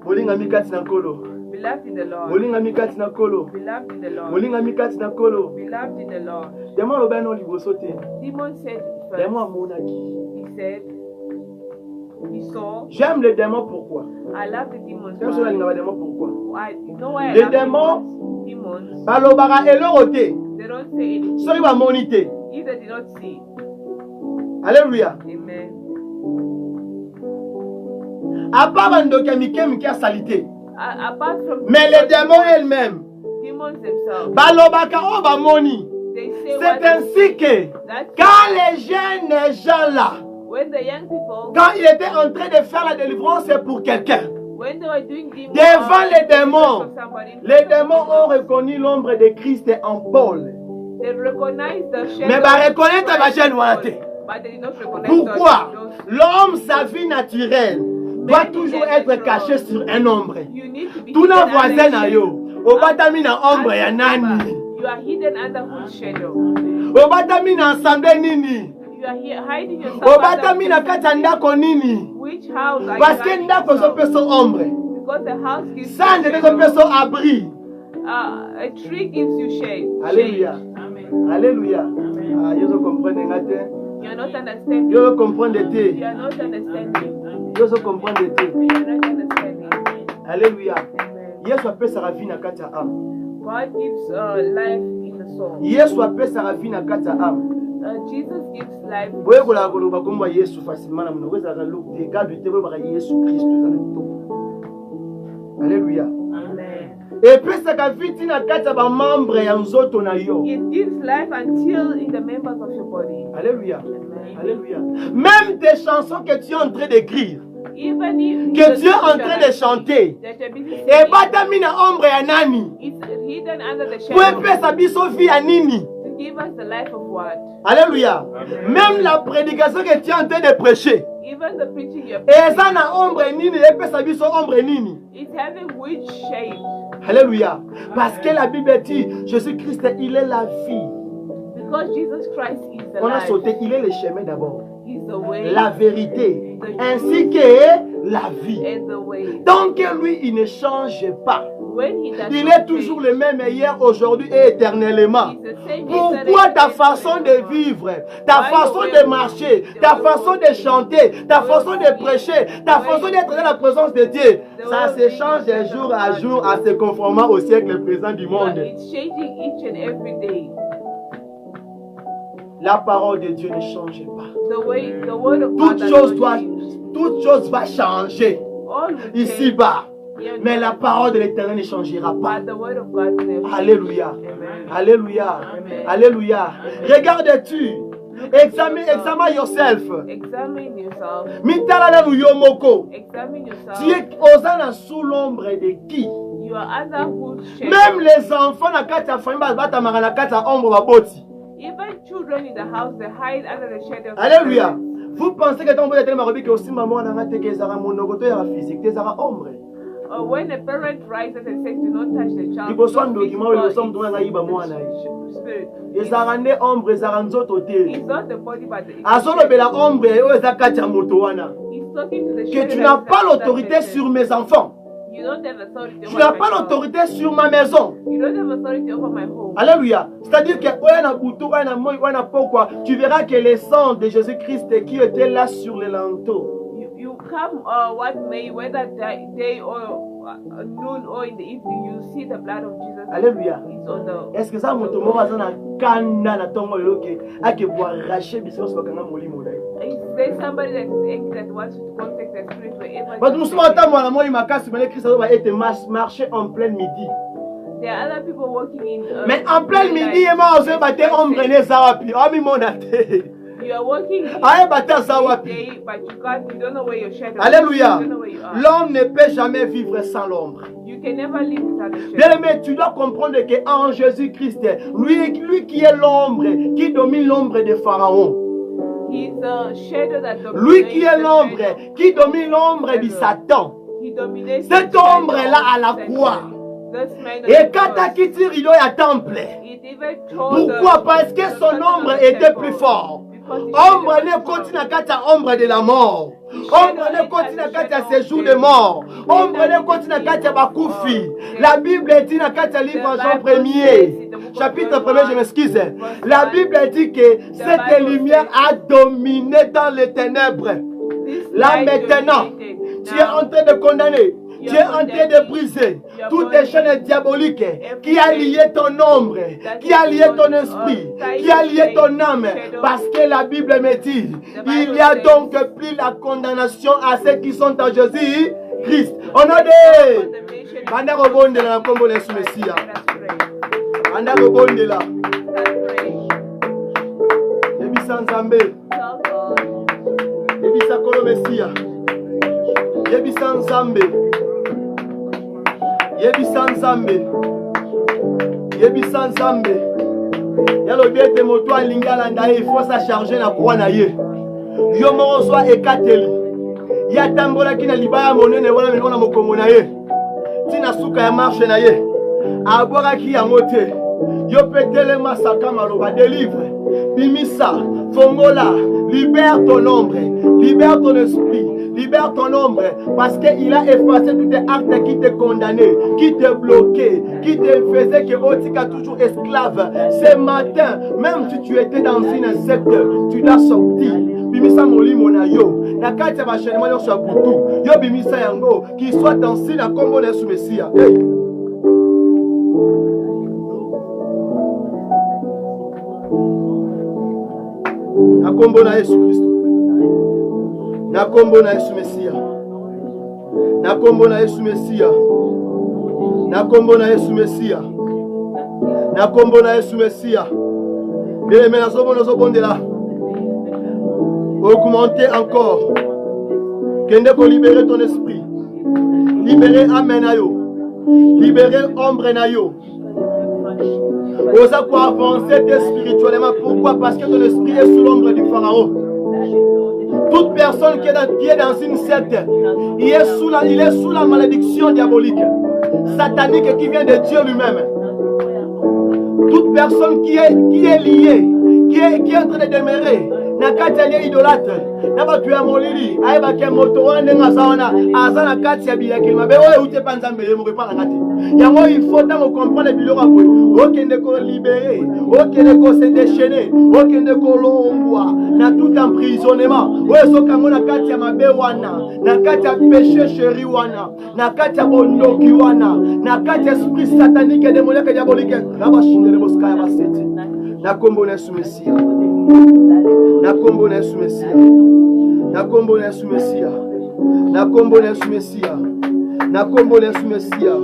Molinga mikati na kolo. Beloved in the Lord. Molinga mikati na kolo. Beloved in the Lord. Molinga mikati na kolo. Beloved in the Lord. Demo loba no liboso te. Demon said first. Demo amonaki. He said, he saw. J'aime les démons pourquoi? I love the demons. J'aime cela les démons pourquoi? Why? You know why I Les love démons demons? balobaka eloko te. They don't say anything. Soki bamoni te. If they did not see. Alléluia. Amen. À part bandoki ya mike mike ya salite. Apart from Mais les démons elles-mêmes demons themselves, balobaka o bamoni. they say C'est what ainsi que that's quand les jeunes gens là, when the young people, quand ils étaient en train de faire la délivrance pour quelqu'un, when they were doing demons devant les démons, somebody, les démons ont reconnu l'ombre de Christ en Paul. they recognize the shadow. Mais of bah reconnaître Christ ma jeune in wana Paul. te. But they did not recognize Pourquoi? those. L'homme, sa vie naturelle, doit toujours être caché sur un ombre. You need to be Tout na hidden voisin under na shade. yo. Obatami na ombre ya nani? You are hidden under whose shadow? Obatami na ensemble nini? You are here hiding yourself Obatami na kati ya ndako nini? which house are Parce you que hiding ndako yourself? ezopeso ombre. Because the house gives you Sanje shadow. ezopeso abri. A tree gives you shade. Alléluia. Amen. Alléluia. Ah, yo comprendre ngate. You are not understanding. Yo comprendre te. You are not understanding. Yo comprendre te. You are not understanding. Alléluia. Amen. Yesu apesaka vie na kati ya âme. God gives life in the soul. Yesu apesaka vie na kati ya âme. Jesus gives life. In the Boye kola soul. koloba komba Yesu facilement na munoko ezalaka look te gabi te boye Yesu Kristo ezalaka kitoko. Alléluia. Amen. Epesaka vie tina kati ya ba membre ya nzoto na yo. It gives life until in the members of your body. Alléluia. Amen. Alléluia. Même tes chansons que tu es en train d'écrire, Even if que tu es en train de chanter, that you're busy et batami na ombre ya nani? it's hidden under the Pour shadow epesa biso vie ya nini? to give us the life of what? Alléluia. Même la prédication que tu es en train de prêcher, Even the preaching you're eza na ombre nini? Epesa biso ombre nini? it's having which shade? Alléluia. Parce que la Bible dit, Jésus-Christ, il est la vie. Because Jesus Christ is the On a life. sauté, il est le chemin d'abord. He's the way La vérité, ainsi que la vie. and the way. Donc lui, il ne change pas. When he does Il not est toujours le même hier, aujourd'hui et éternellement. change, he's the same Pourquoi yesterday, ta today, façon de forever. vivre, ta façon de marcher, ta façon de chanter, ta façon de prêcher, ta façon d'être dans la présence de Dieu, ça se change de jour à jour en se conformant au siècle présent du But monde. it's changing each and every day. La parole de Dieu ne change pas. The word of God Toute chose va changer all will ici-bas. change. Mais la parole de l'Éternel ne changera pas. But the word of God never Alléluia. Amen. Alléluia. Amen. Alléluia. Regarde-tu. Examine yourself. Examine yourself. Mitala na yomoko. Examine yourself. Tu es osana sous l'ombre de qui? You are under whose shadow. Même les enfants na kati ya famille batamaka na kati ya ombre baboti. Even children in the house, they hide under the shadow of Alléluia. the Vous pensez que tant que vous êtes marobi que aussi maman na ngate ke zara monogoto ya physique, te zara ombre. when a parent rises and says, do not touch the child, Liboso don't speak ndokima liboso for mtu na yiba mwana. spirit. Ezara ne ombre ezara nzoto te. It's not the body, but it's Azolobela ombre oyo eza kati ya moto wana. He's talking to the Que shadow tu that n'as is pas under l'autorité that sur person. mes enfants. You don't have authority Tu over n'as my pas child. l'autorité sur ma maison. You don't have authority over my home. Alléluia. C'est-à-dire que tu verras que les sangs de Jésus-Christ qui étaient là sur les linteaux. You come what may, whether day or noon or in the evening, you see the blood of Jesus. Alléluia. It's on the. Est-ce que ça moto mo bazana kanda na tongo loke ake pour arracher biso so kanga molimo na. Is there somebody that is angry that wants to contact the spirit wherever? Parce que nous sommes en temps moi moi makasi mais Christ va être marcher en plein midi. There are other people working in. Mais en plein midi et moi on battre ombre ne zawapi. Ami monate. You are working Aye battre zawapi. day, but you don't know where your shadow Alléluia. is. You don't know where you are. L'homme ne peut jamais vivre sans l'ombre. You can never live without the shadow. Bien aimé, tu dois comprendre qu'en Jésus-Christ, lui qui est l'ombre, qui domine l'ombre de Pharaon. He's a shadow that dominates. Lui qui est the l'ombre, shadow. qui domine l'ombre de Satan. He dominates Cette the shadow ombre-là à la of Satan. croix. This man on Et the quand cross, il tire, il a temple. it even told Pourquoi? the- Parce que the son person ombre on the était temple. plus fort. Because his Ombre shadow ne was continue strong. à kata ombre de la mort. Ombre ne continue à kata séjour de mort. Ombre ne continue à kata bakufi. La Bible dit dans kata livre Jean 1er, chapitre 1er, je m'excuse. La Bible dit que cette lumière a dominé dans les ténèbres. This Là light maintenant, dominated. tu es en train de condamner. Tu es en train de briser toutes les chaînes diaboliques qui a lié ton ombre, qui a lié ton esprit, qui a lié ton âme. Parce que la Bible me dit, il y a donc plus la condamnation à ceux qui sont en Jésus-Christ. On a des... Banda rebondela na kombo lesu Messia. Banda rebondela. Yebisa Nzambe. Yebisa Kolo Messia. Yebisa Nzambe. Yebisa Nzambe. Yebisa Nzambe. Ya le bien te moto en lingala ndaye, il faut ça charger la croix na ye. Yo moro soit ekateli. Ya tambola ki na libaya monene wala mena mokongo na ye. Tina suka ya marche na ye. Abora ki yango te. Yo petele masaka maloba délivre. Bimisa, fongola, libère ton ombre, libère ton esprit, libère ton ombre, parce qu'il a effacé tous tes actes qui te condamnaient, qui te bloquaient, qui te faisaient que Otika toujours esclave. Ce matin, même si tu étais dans une secte, tu l'as sorti. Bimisa molimo na yo, na kati ya bachenema yo sa butu, yo bimisa yango, qui soit dans signe à combo de sous Messia. Hey. Na kombo na Yesu Kristo. Na kombo na Yesu Messia. Na kombo na Yesu Messia. Na kombo na Yesu Messia. Na kombo na Yesu Messia. Bien, mais nous là. Augmenter encore. Kende ko libérer ton esprit. Libérer Amen na yo. Libérer ombre na yo. Osa pour avancer spirituellement. Pourquoi? Parce que ton esprit est sous l'ombre du Pharaon. Toute personne qui est dans une secte, il est sous la malédiction diabolique, satanique qui vient de Dieu lui-même. Toute personne qui est liée, qui est en train de demeurer, na kati ya idolâtre, na batu ya molili, ayeba ke moto wana ngazana, azana kati ya bilaki mabe oyo ute panzambe mo repara ngati. Yango il faut tant comprendre biloko apo. Okende ko libérer, okende ko se déchaîner, okende ko longwa na tout emprisonnement. Oyo sokango na kati ya mabe wana, na kati ya péché chéri wana, na kati ya bondoki wana, na kati ya esprit satanique démoniaque diabolique, raba shindele boska ba sete. Na kombo na Messia. Na kombo na Messia. Na kombo na Messia. Na kombo na Messia. Na kombo na Messia.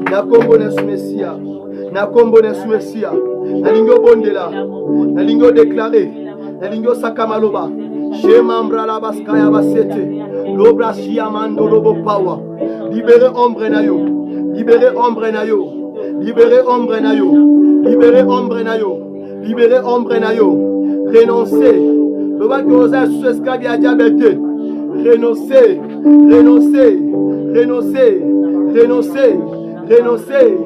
Na kombo na Messia. Na kombo na Messia. Na lingo bondela. Na lingo déclarer. Na lingo sakamaloba. Shema mbrala baskaya basete. Lobra shiamando lobo power. Libérez ombre na yo. Libérez ombre na yo. Libérez ombre na yo. Libérez ombre na yo. Libérez ombre na yo. Renoncez. Le va que vous avez sous escalier à diabète. Renoncez. Renoncez. Renoncez. Renoncez. Renoncez.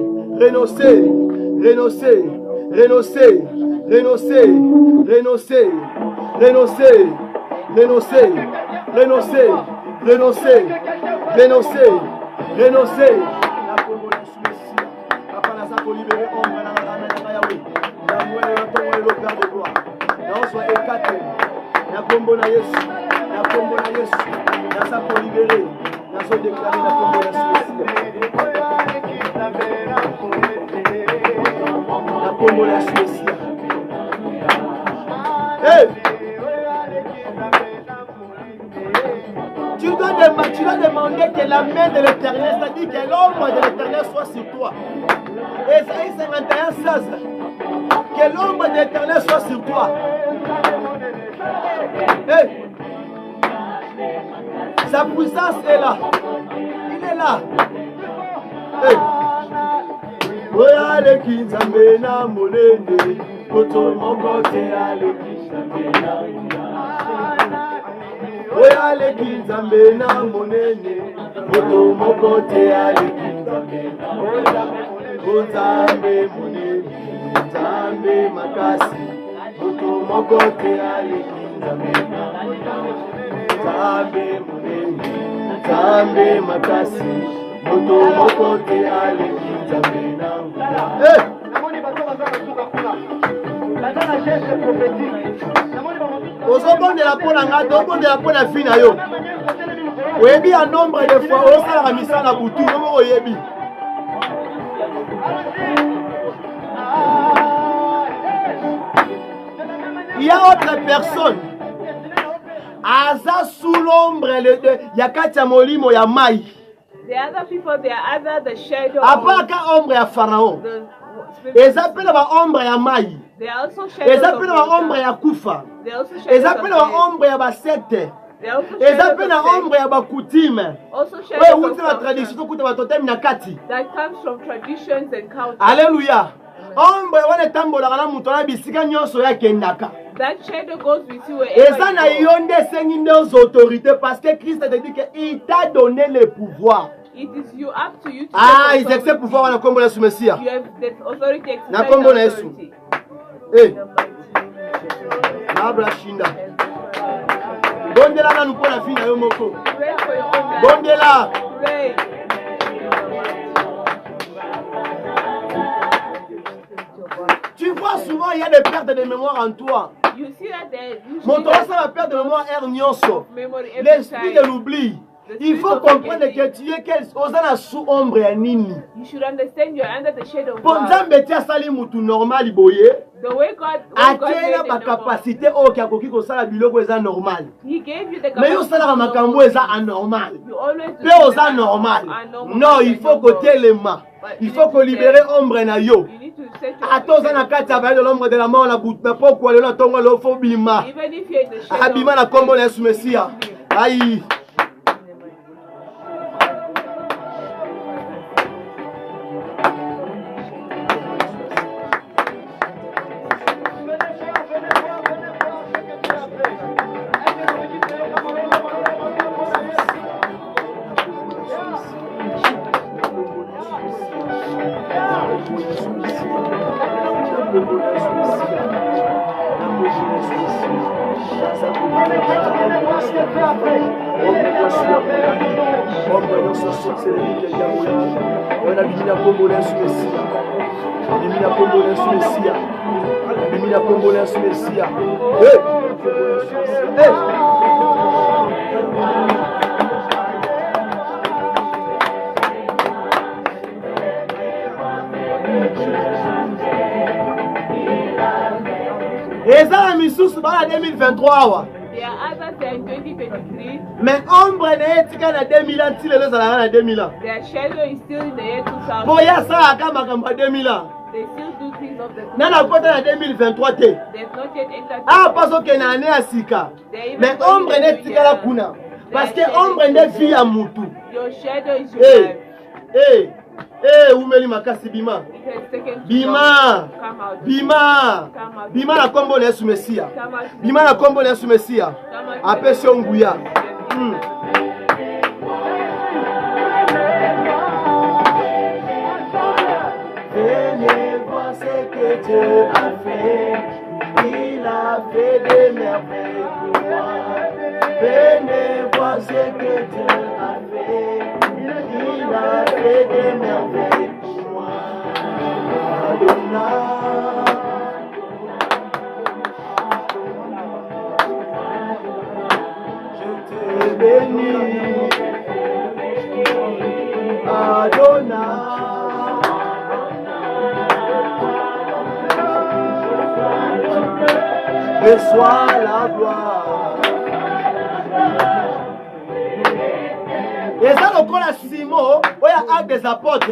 Renoncez. Renoncez. Renoncez. Renoncez. Renoncez. Renoncez. Renoncez. Renoncez. Renoncez. Renoncez. Renoncez. La communauté soumise. Papa n'a pas libéré ombre na Yahweh. De gloire. Na soit écarté. Na kombo na Yesu. Na kombo na Yesu. Na sa pour libérer. Na so déclarer na kombo na Yesu. Na kombo na Yesu. Hey! Tu dois demander que la main de l'Éternel, c'est-à-dire que l'ombre de l'Éternel soit sur toi. Ésaïe 51, 16. Que l'ombre de l'Éternel soit sur toi. Hey. Sa puissance est là. Il est là. Hey. Oyale kinzambe na molende, koto mokote ale kinzambe na. Oyale kinzambe na monene, koto mokote ale kinzambe na. Ozambe monene. Zambe makasi, buto mokote ale kinzambe. Zambe munene, zambe makasi, buto mokote ale kinzambe. Eh! Ozobondela pona ngata, obondela pona fi na yo. Oyebi a nombre de fois osalaka misala na butu, nomo oyebi. Il y a autre personne. Aza sous l'ombre de Yakatia Molimo Yamai. The other people, they are under the shadow Apaka ombre ya Pharaon. Ils appellent la ombre ya Mai. They are also shadows. Ils appellent la ombre ya Kufa. They are also shadows. Ils appellent la ombre ya Basete. They are also Ils appellent la shadows ombre ya Bakutime. also Ouais, shadows où c'est la tradition, tout est totem nakati. that comes from traditions and culture. Alléluia. ombre wana tambolaka na mutu wana bisika nyonso ya kendaka. That shadow goes with you wherever Et ça n'a yonde sengi nos autorités parce que Christ te dit qu'il t'a donné le pouvoir. It is you up to you to Ah, ils exercent le pouvoir wana kombo na Messia. You have the authority Na kombo na Yesu. authority. Eh. Nabla shinda. Bondela na nuko na fina yo moko. Pray for your own life. Bondela. Pray. Tu vois souvent il y a des pertes de mémoire en toi. You see that there Mon toi ça va perdre de mémoire nyonso. memory every L'esprit time. de l'oubli. Il faut comprendre que tu es quel osana sous ombre ya nini. You should understand you're under the shade of Pour God. Nzambe tia sali mutu normal boye. The way God Atiena made ba it normal. capacité o ki akoki kosala biloko eza normal. He gave you the Mais yo capacity salaka to makambo know. eza anormal. You always do Pe things oza that are normal. normal. Non, il faut kotelema. Il faut ko libérer ombre na yo. You need to set your Ata oza na kati ya baye de l'ombre de la mort na butu na pokwa lelo tongo lo fo bima. even if you're in the shadow. Abima na kombo na Yesu Mesia. Aïe. Et ça, la misusu bala 2023 awa. There are others that are in 2023. Mais ombre na etika na 2000 ans ti lelo ezalaka na 2000 ans. Their shadow is still in the year 2000. Boya asalaka makambo ya 2000 ans. They still do things of the Nana kota na 2023 te. They've not yet entered. Ah, parce que na ane ya sika. Mais ombre na etikala kuna. Parce que ombre nde fi ya mutu. Your shadow is your Eh, life. eh, umeli makasi bima. It has taken too Bima. long. Come out. Bima. Come out. Bima na kombo na Yesu Mesia. Come out. Bima na kombo na Yesu Mesia. Come out. Apesi onguya. Venez voir ce que Dieu a fait. Il a fait des merveilles pour moi. Venez voir ce que Dieu a fait. Il a fait des merveilles pour moi. Adonai. Je te bénis. Adonai. Reçois la gloire. Et ça, le col à Simon, il y a acte des apôtres.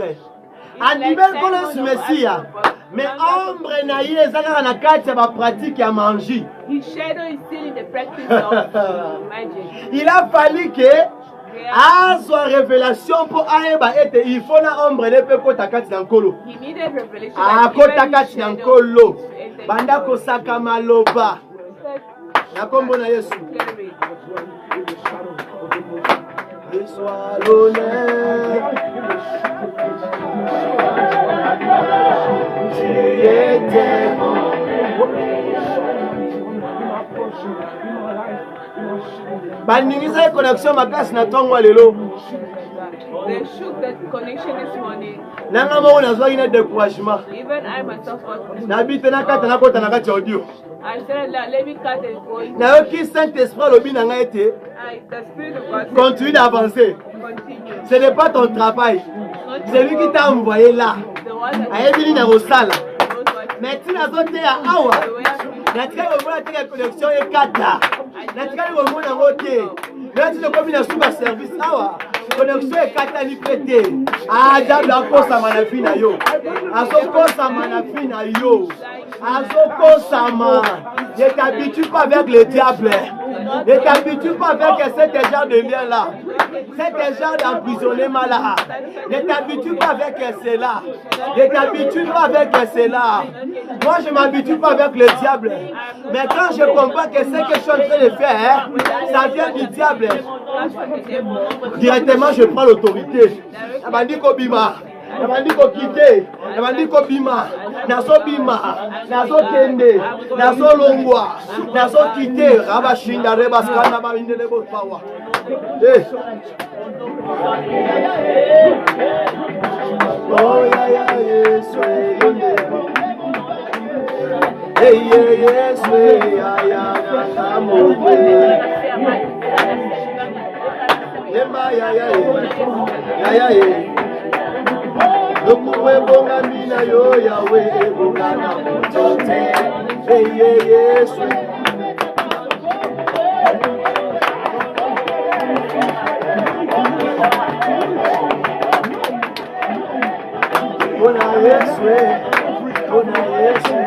En hiver, qu'on a ce Messia. Mais ombre naïe, ça na kati ya pratique ya manger. His shadow is still in the practice of magic. Il a fallu que azwa révélation pour aeba ete il faut na ombre ne pe kota kati na nkolo. He needed revelation. Ah, that even kota his kati na shadow nkolo. entered Banda his kosaka maloba. Na kombo na Yesu. Reçois l'honneur. Tu étais bon. Bandingisa connexion makasi na tongo lelo. They shook that connection this morning. Nanga mo nazwaki na découragement. Even I myself got. Na bite na kata na kota na kati ya audio. I said, let me cut and go. Na yoki Saint-Esprit lobi na nga ete. The Spirit of God said, Continue d'avancer. continue. Ce n'est pas ton travail. C'est lui qui t'a envoyé là. The one that Ayebi na rosala. knows what Mais tu n'as pas été à awa. the way I Natika komona teka connexion ekata. Natika komona ngote. Nati lokomi na suka service awa. Connexion ekata ni pete. Ah, diable akosa manafi na yo. Azokosa manafi na yo. Azokosa ma. Ne t'habitue pas avec le diable. Ne t'habitue pas avec ce genre de lien là. C'est genre d'emprisonnement là. Ne t'habitue pas avec cela. Ne t'habitue pas avec cela. Moi, je ne m'habitue pas avec le diable. Mais quand je comprends que ce que je suis en train de faire, ça vient du diable, directement, je prends l'autorité. Abandiko bima. Abandiko kite. Abandiko bima. Naso bima. Naso kende. Naso longwa. Naso kite. Rabashinda rebaskana babindele power. Oh yeah yeah yes hey yes yeah yeah amo yema yeah Dokuwe bonga mina yo yawe bonga na motote hey yes Bona Yeswe, Bona Yeswe,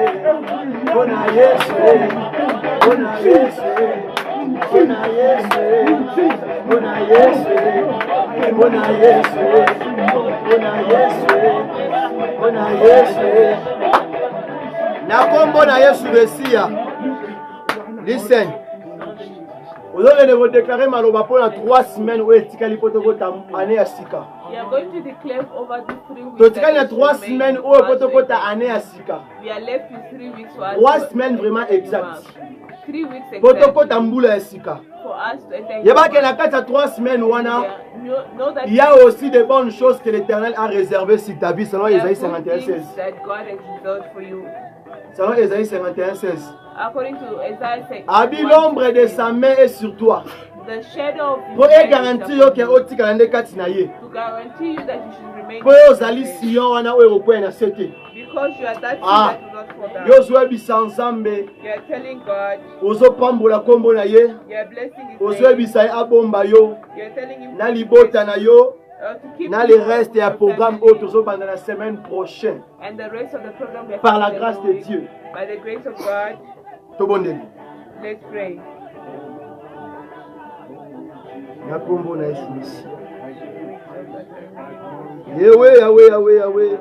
Bona Yeswe, Bona Yeswe, Bona Yeswe, Bona Yeswe, Bona Yeswe, Bona Yeswe, Bona Yeswe. Nakombo na Yesu Mesia. Listen. Vous allez vous déclarer maloba pour 3 semaines où est-ce qu'il faut année à Sika. We are going to declare over these 3 weeks. Donc il y a 3 semaines où il faut année à Sika. We are left with 3 weeks. 3 semaines vraiment exactes. 3 weeks exact. Pour tamboula à Sika. For us to enter. Il y a pas que la 4 à 3 semaines wana. Il y a aussi de bonnes choses que l'Éternel a réservées sur ta vie selon Ésaïe 51:16. Selon Ésaïe 51:16. According to Isaiah 6. Abi l'ombre de sa main est sur toi. The shadow of pour garantir que otika nde kati na ye. To guarantee you that you should remain. Pour ozali Sion wana oyo okoya na sete. Because you are that that will not fall down. Yo zwa bisa nzambe. You are telling God. Ozo pambola kombo na ye. You are blessing his name. Ozo bisa abomba yo. You are telling him. Na libota na yo. Dans le reste du programme autour pendant la semaine prochaine. And the rest of the program par la grâce de Dieu. By the grace of God. Let's pray. Yahweh, Yahweh, Yahweh, Yahweh.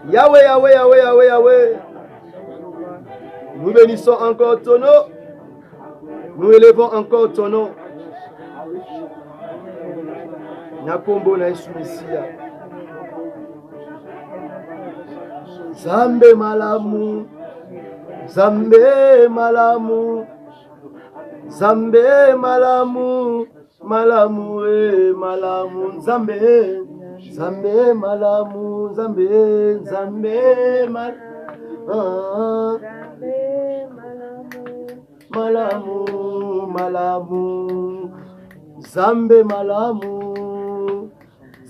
Yahweh, Yahweh, Yahweh, Yahweh, Yahweh. Nous bénissons encore ton nom. Nous élevons encore ton nom. Nakombo na Yesu Mesia. Zambe malamu. Zambe malamu. Zambe malamu. Malamu malamu. Zambe. Zambe malamu. Zambe. Zambe malamu. Malamu. Malamu. Zambe malamu.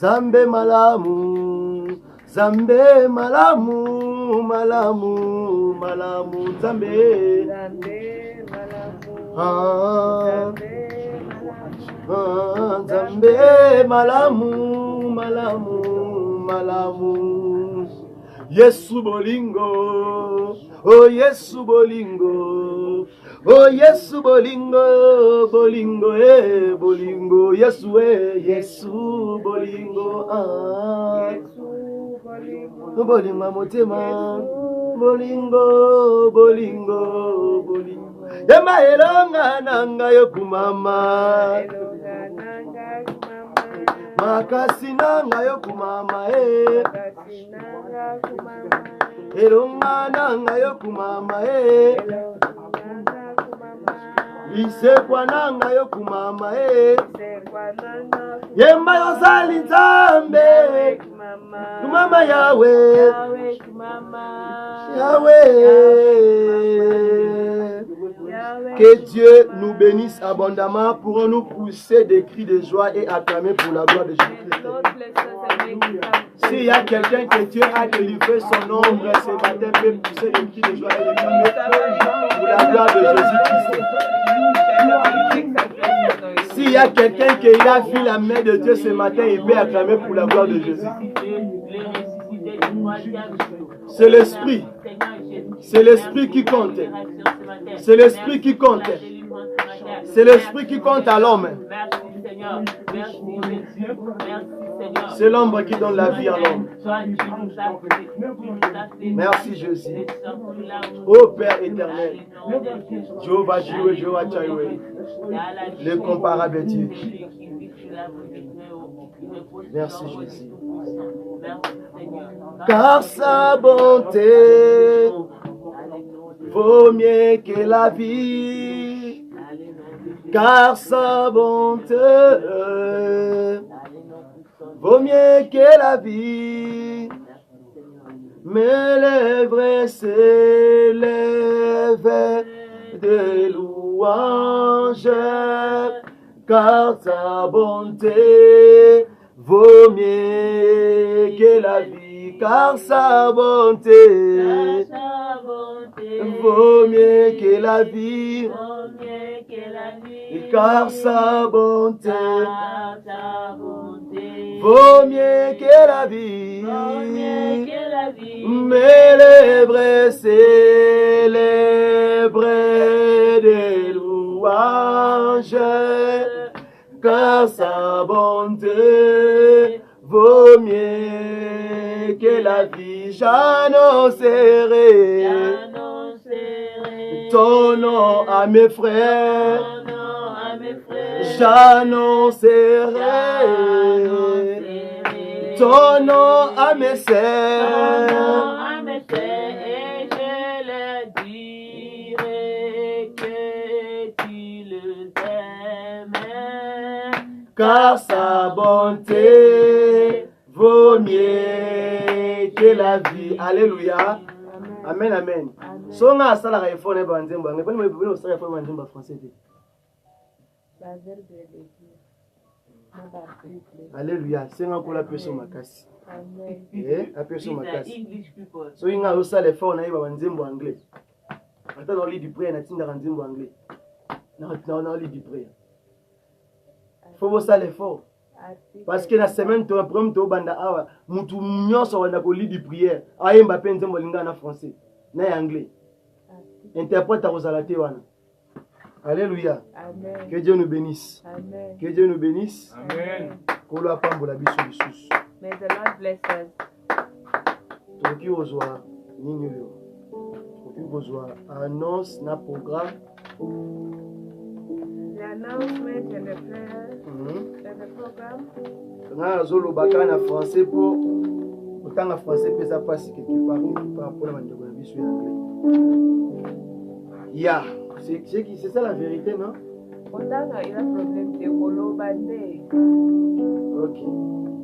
Zambe malamu, Zambe malamu, malamu, malamu, Zambe, Zambe malamu, Zambe malamu, malamu, malamu. Yesu bolingo, oh Yesu bolingo. Oh Yesu bolingo, bolingo, bolingo, Yesu Yesu bolingo, bolingo motema, bolingo, bolingo, bolingo. Yema elonga nanga yokumama, makasi nanga yokumama, elonga nanga yokumama, Isekwa nanga yo kumama Yemba yo sali nzambe Kumama Yahweh Yahweh Que Dieu nous bénisse abondamment pour nous pousser des cris de joie et acclamer pour la gloire de Jésus-Christ. S'il y a quelqu'un que Dieu a délivré son ombre ce matin, peut pousser des cris de joie et acclamer pour la gloire de Jésus-Christ. S'il y a quelqu'un qui a vu la main de Dieu ce matin, il peut acclamer pour la gloire de Jésus. C'est l'esprit. C'est l'esprit qui compte. C'est l'esprit qui compte. C'est l'esprit qui compte à l'homme. Seigneur. Merci, Jésus. Merci, Seigneur. C'est l'ombre qui donne la vie à l'homme. Toi, tu nous as fait. Tu nous as fait. Merci Jésus. Les sorties là où Ô Père éternel, dans le nom de Jésus. Jéhovah Jireh, Jéhovah Jireh, l'incomparable Dieu. Merci Jésus. Merci Seigneur. Car sa bonté vaut mieux que la vie. Car sa bonté vaut mieux que la vie. Mes lèvres s'élèvent de louanges, car ta bonté vaut mieux que la vie, car sa bonté vaut mieux que la vie, car sa bonté vaut mieux que la vie. Mes lèvres célèbrent des louanges, car sa bonté vaut mieux que la vie. J'annoncerai ton nom à mes frères. J'annoncerai ton nom à mes sœurs. Et je leur dirai que tu les aimes. Car sa bonté vaut mieux que la vie. Alléluia. Amen, amen. Songa asala ka effort ne ba nzembo ngepani mo bibino osala effort ba nzembo français te. Alléluia. Senga kola peso makasi. Eh, a peso makasi. So inga osala effort na ba nzembo anglais. Ata na li di prière na tinda nzembo anglais. Na li di prière. Faut osala effort. Parce que la semaine to premier to banda awa mutu nyonso wanda ko li di prière. Ayemba pe nzembo linga na français. Na anglais. Interprète à Rosalate wana. Alléluia. Amen. Que Dieu nous bénisse. Amen. Que Dieu nous bénisse. Amen. Kolo apambola biso lisusu. May the Lord bless us. Toki ozwa nini yo. Toki ozwa annonce na programme. The announcement and the prayer and the program. Na zolobaka na français pour autant en français pesa passe quelque part pour la mandeko na biso ya anglais. Yeah, c'est ça la vérité, non? Ondanga il a problème de kolobande. OK.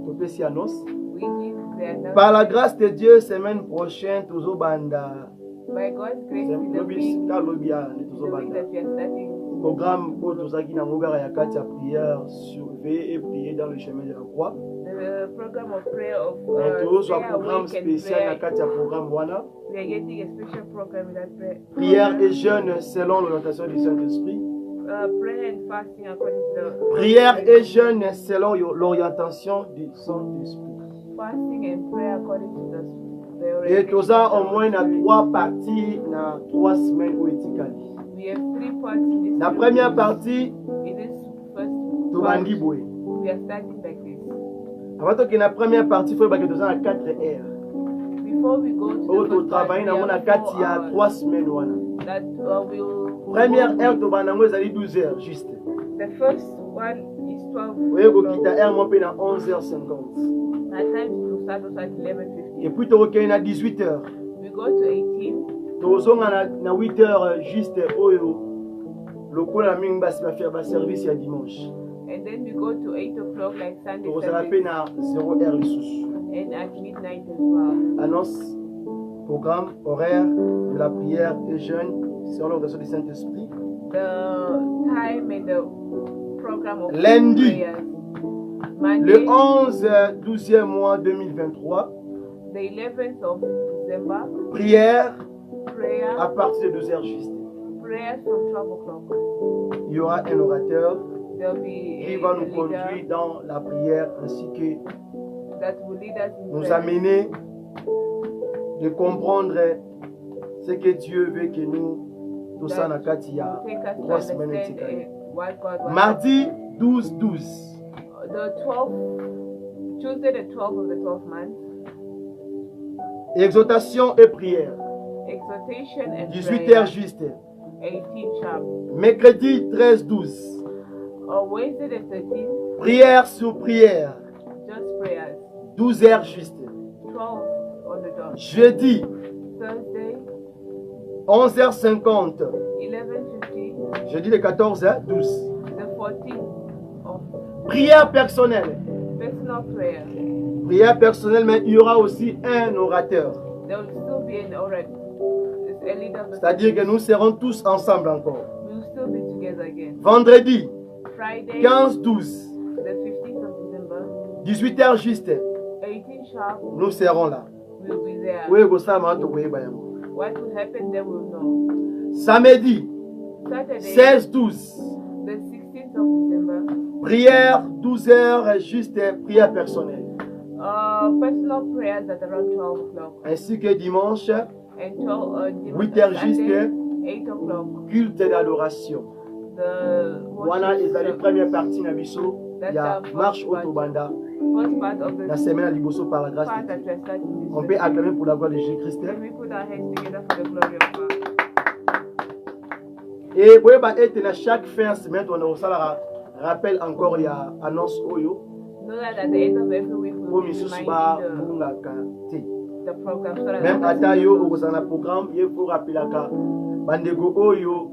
Tu peux s'y annonce. We give the announcement. Par la grâce de Dieu, semaine prochaine, toujours banda. By God's grace, in the week, Lobby, the week toujours banda. that we are starting, Programme pour tous qui n'ont pas ya katia prière, surveiller et prier dans le chemin de la croix. the program of prayer of Toujours un prayer programme awake and spécial na prayer. katia programme wana. We are getting a special program in that prayer. Prière et jeûne selon l'orientation du Saint-Esprit. Prayer and fasting according to the Prière et jeûne selon l'orientation du Saint-Esprit. fasting and prayer according to the Et tout ça au moins na 3 parties na 3 semaines où etikali. We have 3 parts in this. La première partie In this first to part, bandi boy. we are starting like this. Avant que la première partie faut que tout ça na 4 heures. Before we go to Au the to first part, travailler na we mona have 4 4 ya hours 3 semaines wana. that will Première heure to banda ngo ezali 12 heures juste. the first one is 12 Oye ko o'clock. kita heure mo pe na 11h50. At times to start also at 11:15. Et puis to ko na 18h. We go to 18. To zonga na 8h juste oyo. Lokola mingi basi ba faire ba service ya dimanche. And then we go to 8 o'clock like Sunday To zala pe service. na 0h lisusu. And at midnight as well. Annonce, programme, horaire de la prière et jeûne selon l'orientation du Saint-Esprit. The time and the program of Lundi. prayers. Le Monday, 11-12e mois 2023, the 11th of December, prière prayer, à partir de 12h juste. prayers from 12 o'clock. Il y aura un orateur There'll be qui a va nous leader conduire dans la prière ainsi que that will lead us in nous prayer. amener de comprendre ce que Dieu veut que nous, tout ça, na kati ya Take us to 3 semaines understand etikali. what God wants. Mardi 12-12. The 12th, Tuesday the 12th of the 12th month. Exhortation et prière. Exhortation and 18h prayer. juste. 18 sharp. Mercredi 13-12. Wednesday the 13th. Prière sur prière. Just prayers. 12h juste. 12 on the dot. Jeudi Thursday 11h50. 11:50. Jeudi de 14h12. The 14th of Prière personnelle. personal prayer. Prière personnelle, mais il y aura aussi un orateur. There will still be an orator. It's a leader of the C'est-à-dire que nous serons tous ensemble encore. We will still be together again. Vendredi Friday 15-12. the 15th of December. 18h juste. 18 sharp. Nous serons là. We'll be there. Oui, vous savez, maintenant, oui, bah, What will happen then we'll know. samedi Saturday 16-12. the 16th of December. Prière 12h juste, prière personnelle. Personal prayers at around 12 o'clock. Ainsi que dimanche, And 12 8h juste, 8 o'clock. culte d'adoration. The Voilà, worship les la service. première partie na biso, il y a marche autobanda. First part of La the semaine à Liboso par la grâce part de that Dieu. we're starting On this peut week. acclamer pour la gloire de Jésus-Christ. Let me put our hands together for the glory of God. Et oui, bah, et à chaque fin de semaine, on a aussi la rappel encore, il y a annonce Oyo. Know that at the end of every week Pour we'll be Misusu ba reminding munga kante. the program so that Même others ata yo will know. okozana programme, il faut rappeler ka bandego Oyo.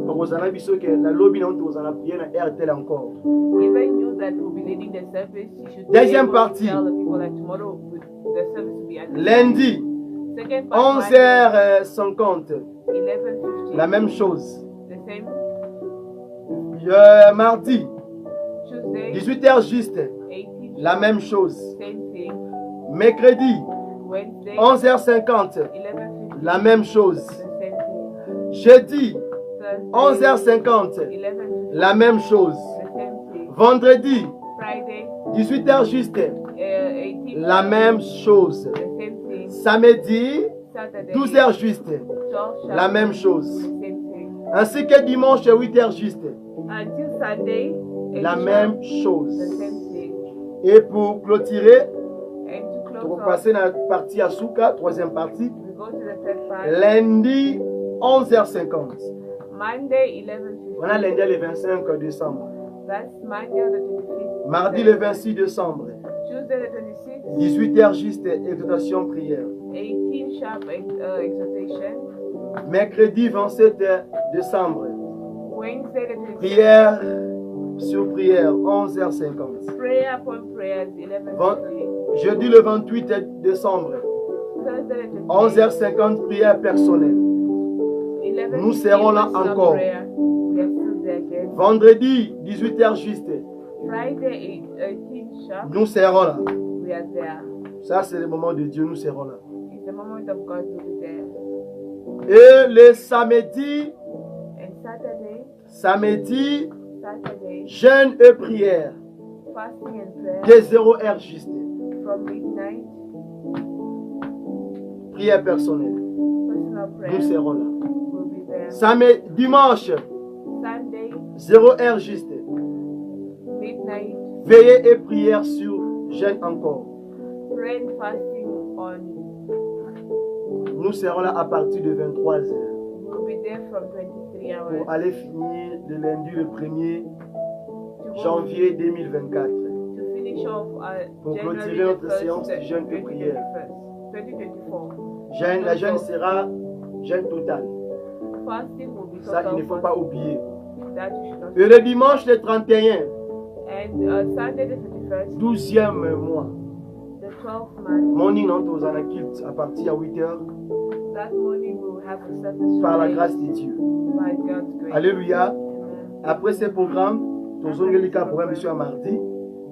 Okozana biso ke la lobby na on ozana prier na RTL encore. Even you that will be leading the service, you should be Deuxième able to partie. tell the people that tomorrow the service will be at Lundi second part, Monday, 11h50, 11:50. la même chose. The same Mardi Tuesday 18h juste, 18. la même chose. Same thing. Mercredi Wednesday 11h50, 11:50. la même chose. The same thing. Jeudi Thursday 11h50, 11:50. la même chose. The same thing. Vendredi Friday 18h juste, 18. la même chose. The same thing. Samedi Saturday 12h juste, 12 sharp. la même chose. The same thing. Ainsi que dimanche 8h juste, Until Sunday 8 la sharp. même The chose. same thing. Et pour clôturer, And to on close va off, passer dans la partie Asuka, troisième partie. we go to the third part. Lundi 11h50. Monday On a 11:50. lundi le 25 décembre. That's Monday the 25th. Mardi le 26 décembre. Tuesday the 26th. 18h juste, exhortation prière. 18 sharp exhortation. Mercredi 27 décembre. Wednesday the 26th. Prière sur prière, 11h50. Prayer upon prayers 11:50. Jeudi le 28 décembre, Thursday the 28th. 11h50, prière personnelle. 11:50 Nous serons là personal encore. prayer. We are still there again. Vendredi 18h juste, Friday 18 sharp. nous serons là. We are there. Ça c'est le moment de Dieu, nous serons là. It's the moment of God to be there. Et le samedi, And samedi, Saturday, jeûne et prière, fasting and prayer de 0h juste, from midnight. prière personnelle. Personal Nous prayer serons là. will be there. Samedi, dimanche, Sunday, 0h juste, midnight, veillée et prière sur jeûne encore. prayer and fasting on. Nous serons là à partir de 23h We'll be there from 23 hours pour aller finir le lundi le 1er to go janvier 2024. to finish off Pour January clôturer notre the 1st, séance de jeûne et prière. 2024. Jeûne, la jeûne sera jeûne total. Fasting will be Ça, il ne total faut pas fasting. oublier. That you should not. Et le dimanche le 31, And Sunday the 31st, 12e mois, the 12th month, morning dans aux anakilt à partir de 8h, that morning we will have a service par la prayed grâce de Dieu. by God's grace. Alléluia. Amen. Après ce programme, nous allons aller pour un monsieur à mardi,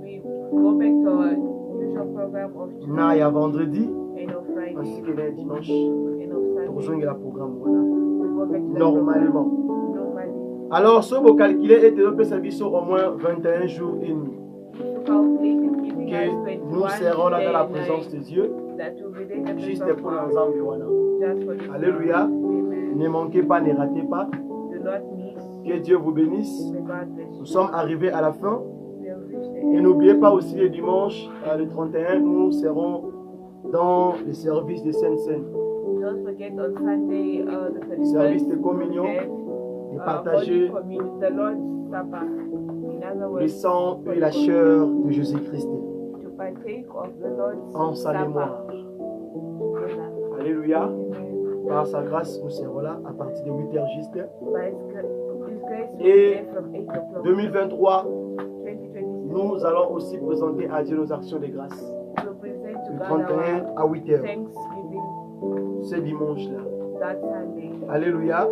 We go back to our usual program of na ya vendredi, and of Friday ainsi que le dimanche. and of Nous Sunday. allons le programme voilà. We go back to the Normalement. program normally. Alors, ce que vous calculez est de service au moins 21 jours et demi. To calculate and giving Que us nous 21 serons là dans la day and présence de night, Dieu, that will be there in the juste presence pour of l'ensemble. Voilà. God, just for this Alléluia. Amen. Ne manquez pas, ne ratez pas. Do not miss. Que Dieu vous bénisse. May God bless Nous you. sommes arrivés à la fin. We have reached the Et end. n'oubliez pas aussi le dimanche, le 31, nous serons dans les services de Sainte-Seine. Don't forget on Sunday, the 31st, Service de communion, we have, de Holy partager Communion, the Lord's Supper. In other le words, sang et la chair de Jésus-Christ to partake of the Lord's en sa Supper mémoire. together. Alléluia. Amen. Par sa grâce, nous serons là à partir de 8h juste. By His grace, we Et pray from 8 o'clock. 2023, 2026, nous allons aussi présenter à Dieu nos actions de grâce. we'll present to Le God 31 our à 8h, Thanksgiving ce dimanche-là. that Sunday. Alléluia. Amen.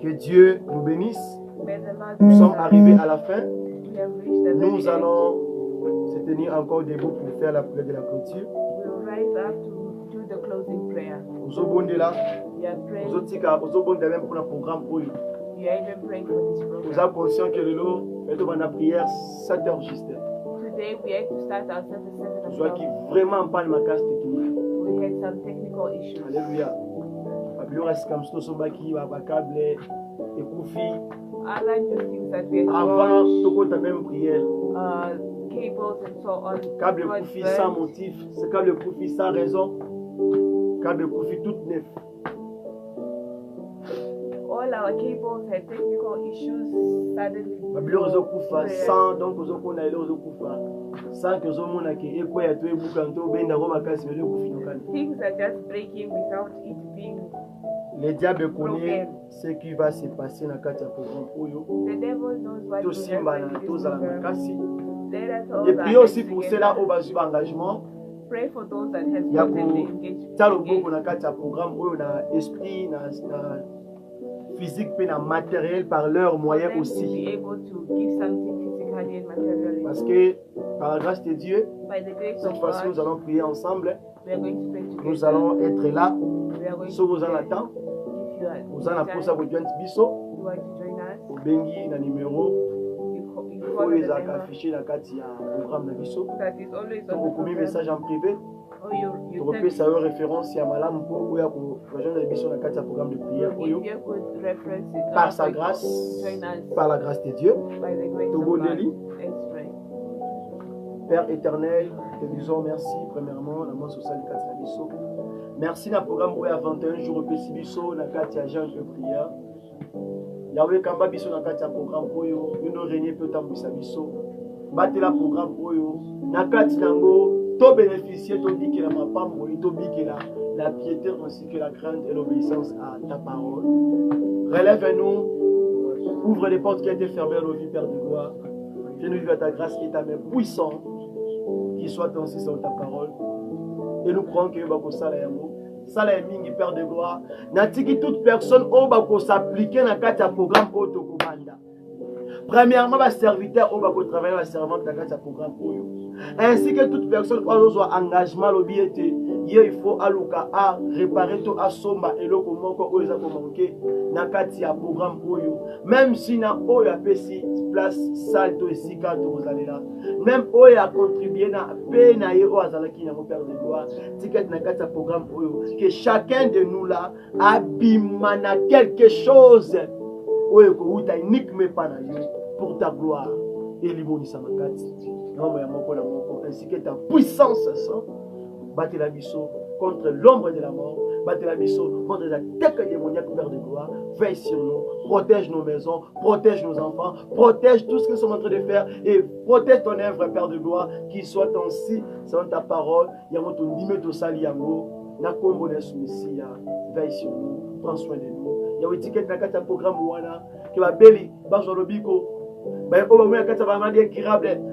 Que Dieu nous bénisse. May the Lord Nous bless sommes us. arrivés à la fin. We have reached the very Nous end. allons se tenir encore debout pour faire la prière de la clôture. We'll rise up to do the closing prayer. Ozobondela, We are praying. ozotika, ozobondela même pour le programme oyo. We are even praying for this Vous program. êtes conscient que le lot est dans la prière 7h juste. Today we had to start our service 7 Je vois o'clock. qu'il vraiment pas de ma casse technique. We had some technical issues. Alléluia. Babylon reste comme ça, Sombaki, Babakable, et Koufi. Other new things that we had to Avant, watch, tout compte la même prière. cables and so on. Câble got Koufi burnt. sans motif, c'est câble Koufi sans raison. Câble Koufi tout neuf. All our cables had technical issues. Suddenly, Babylon Ozokoufa prayer. sans donc Ozokona et Ozokoufa. Sans que Zomona qui est quoi, tu es boucanto, ben d'aroma casse, mais le Koufi no can. Things are just breaking without it being. Le diable connaît ce qui va se passer dans le cadre du programme Oyo. The devil knows what Tout will simba happen na in tous this à la program. makasi. Let us all Et puis aussi pour cela, au bas du engagement, pray for those that have il y a gotten the pour engagement. talo beaucoup dans le cadre du programme Oyo, na esprit, na physique, puis na matériel par leurs moyens To aussi. be able to give something physically and materially. Parce que par la grâce de Dieu, By the grace cette of fois-ci, nous God, allons prier ensemble. we are going to pray together. Nous allons être là. We are going Si to vous en pray. attendez, If you are vous en apprenez ça, time, vous joignez biso. you want to join us, Au bengi, na numéro. you follow Oyo the ezalaka number affiché na kati ya programme na biso. that is always Donc, on the okomi program. message en privé. Or you tokopesa yo référence ya malamu mpo oyo ya kojoindre biso na kati ya programme de prière give oyo you a good reference. par sa grâce, Join us par la grâce de Dieu. by the grace of Togo God. Deli. Let's pray. Père éternel, te disons merci premièrement na mwa social kati na biso. Merci na programme oyo ya 21 jours opesi biso na kati ya jean de prière. Yawe kamba biso na kati ya programme oyo yo ndo régner mpe otambwisa biso. Batela programme oyo na kati nango to bénéficier tobikela mapamboli tobikela la piété ainsi que la crainte et l'obéissance à ta parole. Relève-nous, ouvre les portes qui ont été fermées à nos vies, Père de gloire. Fais-nous vivre à ta grâce et ta main puissante qui soit ainsi sur ta parole. Et nous croyons que Bako Sala Yango, Sala Mingi, Père de gloire, n'atiki toute personne au Bako s'appliquer dans le programme Otokobanda. Premièrement, ma serviteur au Bako travailler la servante dans le programme Oyo. Ainsi que toute personne qui a un engagement, il faut aluka à réparer tout à somba et le comment qu'on a manqué dans le programme Oyo. Même si na Oyo a pesi place salto et si quand vous allez là. Même Oyo a contribué na peine à Oyo azalaki na mon Père de gloire. Ticket na le programme Oyo. Que chacun de nous là abimana quelque chose. Oyo ko uta uniquement pas na yo pour ta gloire et libonisa makati. Non ya moko na moko ainsi que ta puissance sang battre la biso contre l'ombre de la mort, battre la biso contre la tête démoniaque, Père de gloire. Veille sur nous, protège nos maisons, protège nos enfants, protège tout ce que nous sommes en train de faire et protège ton œuvre, Père de gloire, qui soit ainsi selon ta parole. Yango ton dime to sali yango na kombo na soumission. Veille sur nous, prends soin de nous. Yawe ticket na kata programme wana que ba beli ba jolobiko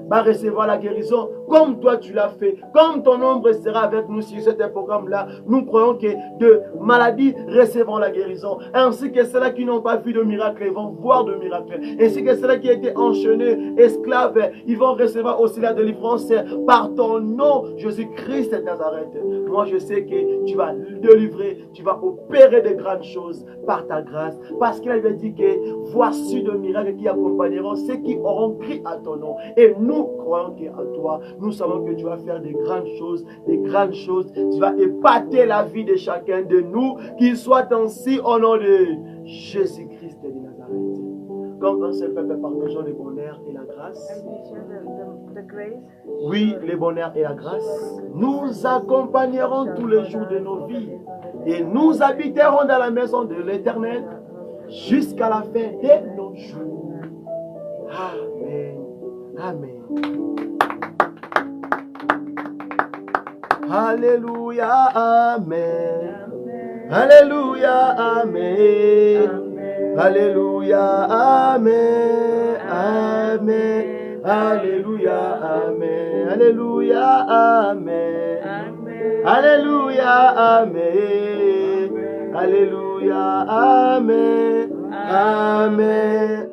va recevoir la guérison comme toi tu l'as fait, comme ton ombre sera avec nous sur ce programme-là. Nous croyons que de maladies recevront la guérison, ainsi que ceux-là qui n'ont pas vu de miracle, ils vont voir de miracles, ainsi que ceux-là qui étaient enchaînés, esclaves, ils vont recevoir aussi la délivrance par ton nom, Jésus-Christ de Nazareth. Moi je sais que tu vas délivrer, tu vas opérer de grandes choses par ta grâce, parce qu'il avait dit que voici de miracles qui accompagneront ceux qui auront crié à ton nom. Et nous croyons qu'à toi, nous savons que tu vas faire des grandes choses, des grandes choses. Tu vas épater la vie de chacun de nous, qu'il soit ainsi au nom de Jésus-Christ de Nazareth. Comme un seul peuple, partageons le bonheur et la grâce. And we share the grace. Oui, le bonheur et la grâce nous accompagneront tous les jours de nos vies et nous habiterons dans la maison de l'Éternel jusqu'à la fin de nos jours. Amen. Amen. Alléluia. Amen. Alléluia. Amen. Alléluia. Amen. Amen. Alléluia, amen. Alléluia, amen. Alléluia, amen. Alléluia, amen. Amen.